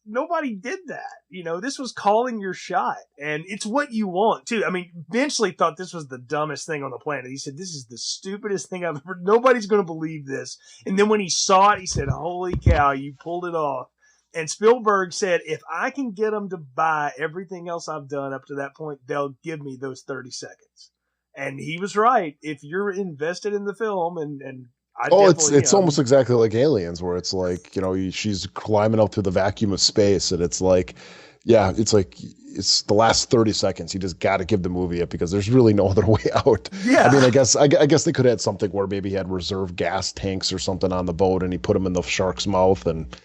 nobody did that. You know, this was calling your shot and it's what you want too. I mean, Benchley thought this was the dumbest thing on the planet. He said, this is the stupidest thing I've ever, nobody's going to believe this. And then when he saw it, he said, holy cow, you pulled it off. And Spielberg said, if I can get them to buy everything else I've done up to that point, they'll give me those 30 seconds. And he was right. If you're invested in the film and it's almost exactly like Aliens, where it's like, you know, she's climbing up through the vacuum of space, and it's like, yeah, it's like it's the last 30 seconds. You just got to give the movie up because there's really no other way out. Yeah, I mean, I guess they could have had something where maybe he had reserve gas tanks or something on the boat, and he put them in the shark's mouth and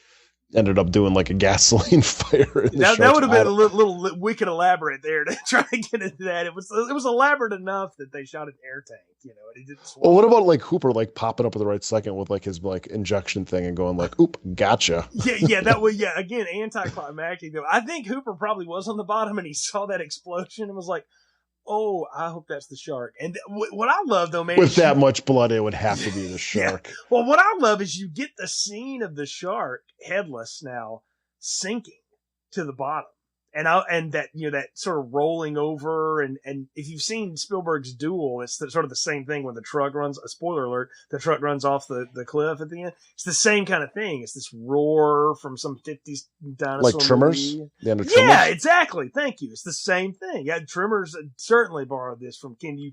ended up doing like a gasoline fire. That would have been a little wicked elaborate there to try to get into that. It was elaborate enough that they shot an air tank, you know. And he didn't. Well, what about like Hooper like popping up at the right second with like his like injection thing and going like, "Oop, gotcha." Yeah, that was again anticlimactic though. I think Hooper probably was on the bottom and he saw that explosion and was like, oh, I hope that's the shark. And what I love, though, man, with that much blood, it would have to be the shark. Yeah. Well, what I love is you get the scene of the shark, headless now, sinking to the bottom, and that, you know, that sort of rolling over. And if you've seen Spielberg's Duel, it's sort of the same thing when the truck runs. A spoiler alert: the truck runs off the cliff at the end. It's the same kind of thing. It's this roar from some 50s dinosaur like Tremors. Movie. Tremors? Yeah, exactly. Thank you. It's the same thing. Yeah, Tremors certainly borrowed this from Can You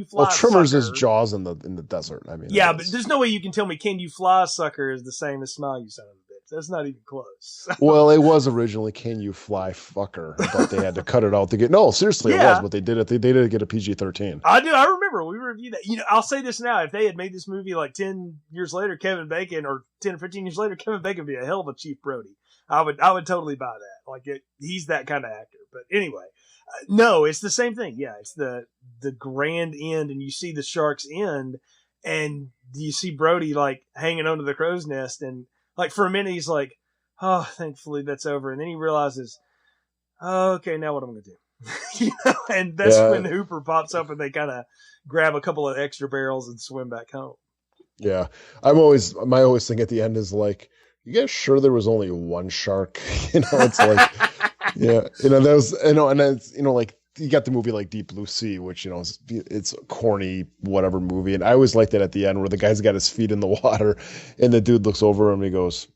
Fly? Well, Tremors Sucker. is Jaws in the desert. I mean, yeah, but there's no way you can tell me Can You Fly, Sucker is the same as Smile, You Son of a Bitch. That's not even close. Well, it was originally Can You Fly, Fucker, but they had to cut it out to get. No, seriously, it was. But they did it. They did get a PG-13. I do. I remember we reviewed that. You know, I'll say this now: if they had made this movie like 10 years later, Kevin Bacon, or 10 or 15 years later, Kevin Bacon would be a hell of a Chief Brody. I would totally buy that. Like he's that kind of actor. But anyway, no, it's the same thing. Yeah, it's the grand end, and you see the shark's end, and you see Brody like hanging onto the crow's nest, and like for a minute he's like, oh, thankfully that's over, and then he realizes, oh, okay, now what am I going to do? You know, and that's when Hooper pops up, and they kind of grab a couple of extra barrels and swim back home. Yeah, my always thing at the end is like, you guys sure there was only one shark? You know, it's like, yeah, you know, that was, you know, and it's, you know, like you got the movie like Deep Blue Sea, which, it's a corny, whatever movie. And I always like that at the end where the guy's got his feet in the water and the dude looks over him and he goes,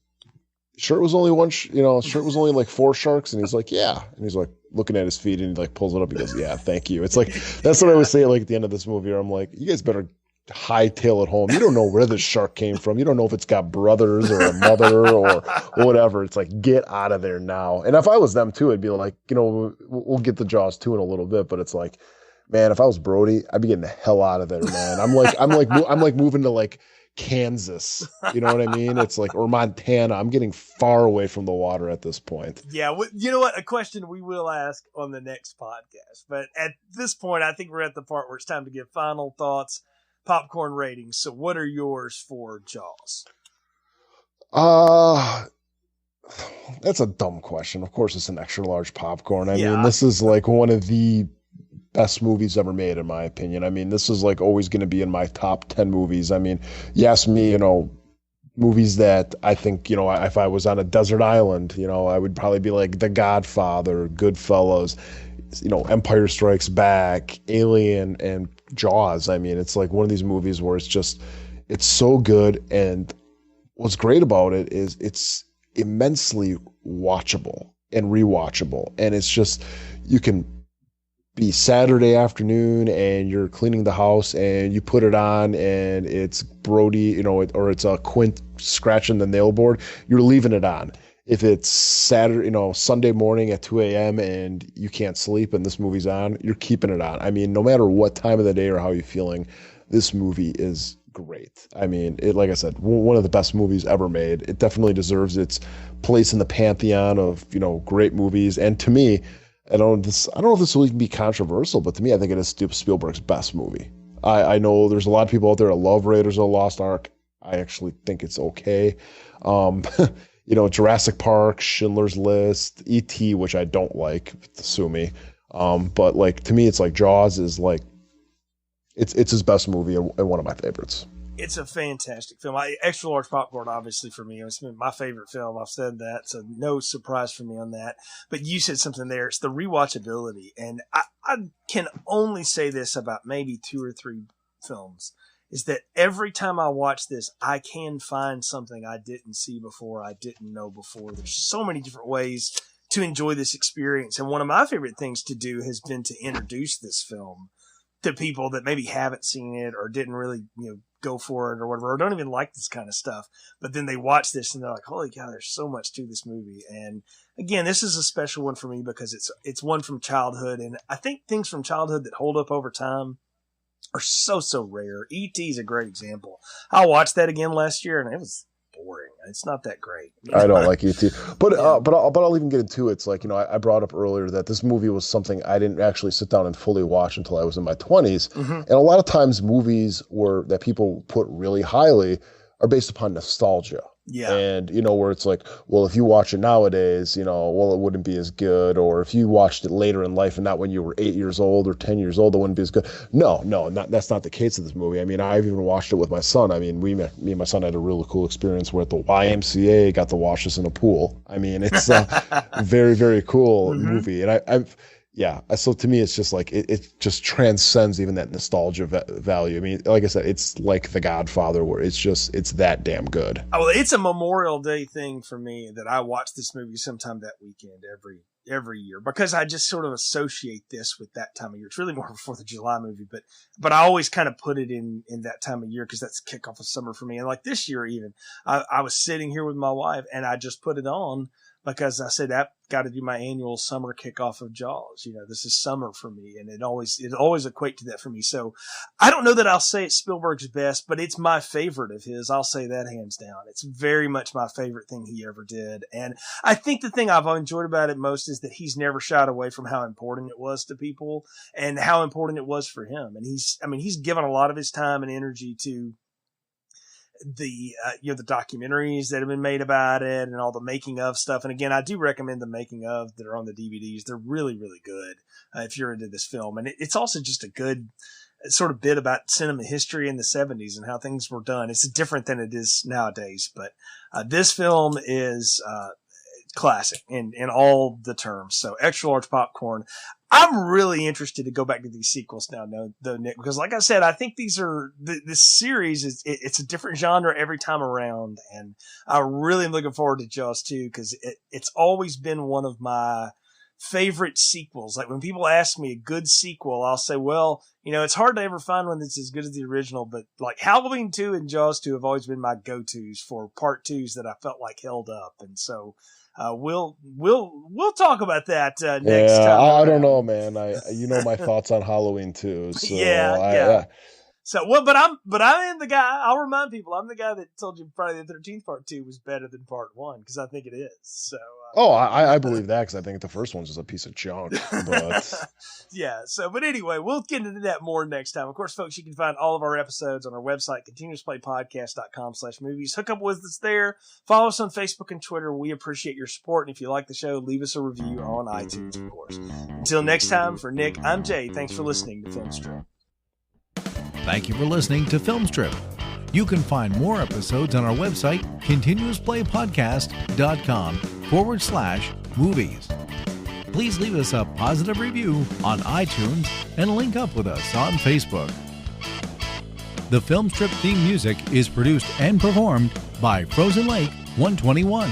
sure it was only sure it was only like 4 sharks. And he's like, yeah. And he's like looking at his feet and he like pulls it up. He goes, yeah, thank you. It's like, that's what I always say like at the end of this movie where I'm like, you guys better hightail it home. You don't know where this shark came from. You don't know if it's got brothers or a mother or whatever. It's like, get out of there now. And if I was them too, I'd be like, we'll get the Jaws 2 in a little bit, but it's like, man, if I was Brody, I'd be getting the hell out of there, man. I'm like moving to like Kansas. You know what I mean? It's like, or Montana. I'm getting far away from the water at this point. Yeah. You know what? A question we will ask on the next podcast. But at this point, I think we're at the part where it's time to give final thoughts, popcorn ratings. So what are yours for Jaws? That's a dumb question. Of course, it's an extra large popcorn. I mean, this is like one of the best movies ever made, in my opinion. I mean, this is like always going to be in my top 10 movies. I mean, you ask me, movies that I think, if I was on a desert island, I would probably be like The Godfather, Goodfellas, Empire Strikes Back, Alien, and Jaws. I mean, it's like one of these movies where it's so good. And what's great about it is it's immensely watchable and rewatchable. And it's just, you can be Saturday afternoon and you're cleaning the house and you put it on and it's Brody, or it's a Quint scratching the nail board, you're leaving it on. If it's Saturday, Sunday morning at 2 a.m. and you can't sleep and this movie's on, you're keeping it on. I mean, no matter what time of the day or how you're feeling, this movie is great. I mean, like I said, one of the best movies ever made. It definitely deserves its place in the pantheon of, great movies. And to me, I don't know if this will even be controversial, but to me, I think it is Spielberg's best movie. I know there's a lot of people out there that love Raiders of the Lost Ark. I actually think it's okay. Jurassic Park, Schindler's List, E.T., which I don't like, sue me. But like, to me, it's like Jaws is like, it's his best movie and one of my favorites. It's a fantastic film. Extra large popcorn, obviously, for me. It's been my favorite film. I've said that, so no surprise for me on that. But you said something there. It's the rewatchability. And I can only say this about maybe 2 or 3 films, is that every time I watch this, I can find something I didn't see before, I didn't know before. There's so many different ways to enjoy this experience. And one of my favorite things to do has been to introduce this film to people that maybe haven't seen it or didn't really, go for it or whatever, or don't even like this kind of stuff. But then they watch this and they're like, holy cow, there's so much to this movie. And again, this is a special one for me because it's one from childhood. And I think things from childhood that hold up over time are so rare. E.T. is a great example. I watched that again last year and it was boring. It's not that great. I don't like E.T. But I'll even get into it. It's like, I brought up earlier that this movie was something I didn't actually sit down and fully watch until I was in my 20s. Mm-hmm. And a lot of times movies that people put really highly are based upon nostalgia. Yeah. And, where it's like, well, if you watch it nowadays, it wouldn't be as good. Or if you watched it later in life and not when you were 8 years old or 10 years old, it wouldn't be as good. No, that's not the case of this movie. I mean, I've even watched it with my son. I mean, me and my son had a really cool experience where at the YMCA got to watch this in a pool. I mean, it's a very, very cool movie. And so to me, it's just like, it just transcends even that nostalgia value. I mean, like I said, it's like The Godfather where it's that damn good. Oh, well, it's a Memorial Day thing for me that I watch this movie sometime that weekend every year because I just sort of associate this with that time of year. It's really more of a 4th of July movie, but I always kind of put it in that time of year because that's the kickoff of summer for me. And like this year even, I was sitting here with my wife and I just put it on because I said, I've got to do my annual summer kickoff of Jaws. This is summer for me, and it always equate to that for me. So I don't know that I'll say it's Spielberg's best, but it's my favorite of his. I'll say that hands down. It's very much my favorite thing he ever did. And I think the thing I've enjoyed about it most is that he's never shied away from how important it was to people and how important it was for him. And he's given a lot of his time and energy to the documentaries that have been made about it and all the making of stuff. And again, I do recommend the making of that are on the DVDs. They're really, really good if you're into this film. And it's also just a good sort of bit about cinema history in the 70s and how things were done. It's different than it is nowadays, but this film is classic in all the terms. So extra large popcorn. I'm really interested to go back to these sequels now, though, Nick, because like I said, I think this series it's a different genre every time around, and I really am looking forward to Jaws 2 because it's always been one of my favorite sequels. Like when people ask me a good sequel, I'll say, well, it's hard to ever find one that's as good as the original, but like Halloween 2 and Jaws 2 have always been my go-tos for part 2s that I felt like held up, and so. We'll talk about that next time. I don't know, man. My thoughts on Halloween too. So yeah. So but I am the guy. I'll remind people I'm the guy that told you Friday the 13th Part 2 was better than Part 1 because I think it is. So. I believe that because I think the first one's just a piece of junk. But yeah. So, but anyway, we'll get into that more next time. Of course, folks, you can find all of our episodes on our website, continuousplaypodcast.com/movies. Hook up with us there. Follow us on Facebook and Twitter. We appreciate your support. And if you like the show, leave us a review on iTunes, of course. Until next time, for Nick, I'm Jay. Thanks for listening to Film Strip. Thank you for listening to Film Strip. You can find more episodes on our website, continuousplaypodcast.com/movies. Please leave us a positive review on iTunes and link up with us on Facebook. The Film Strip theme music is produced and performed by Frozen Lake 121.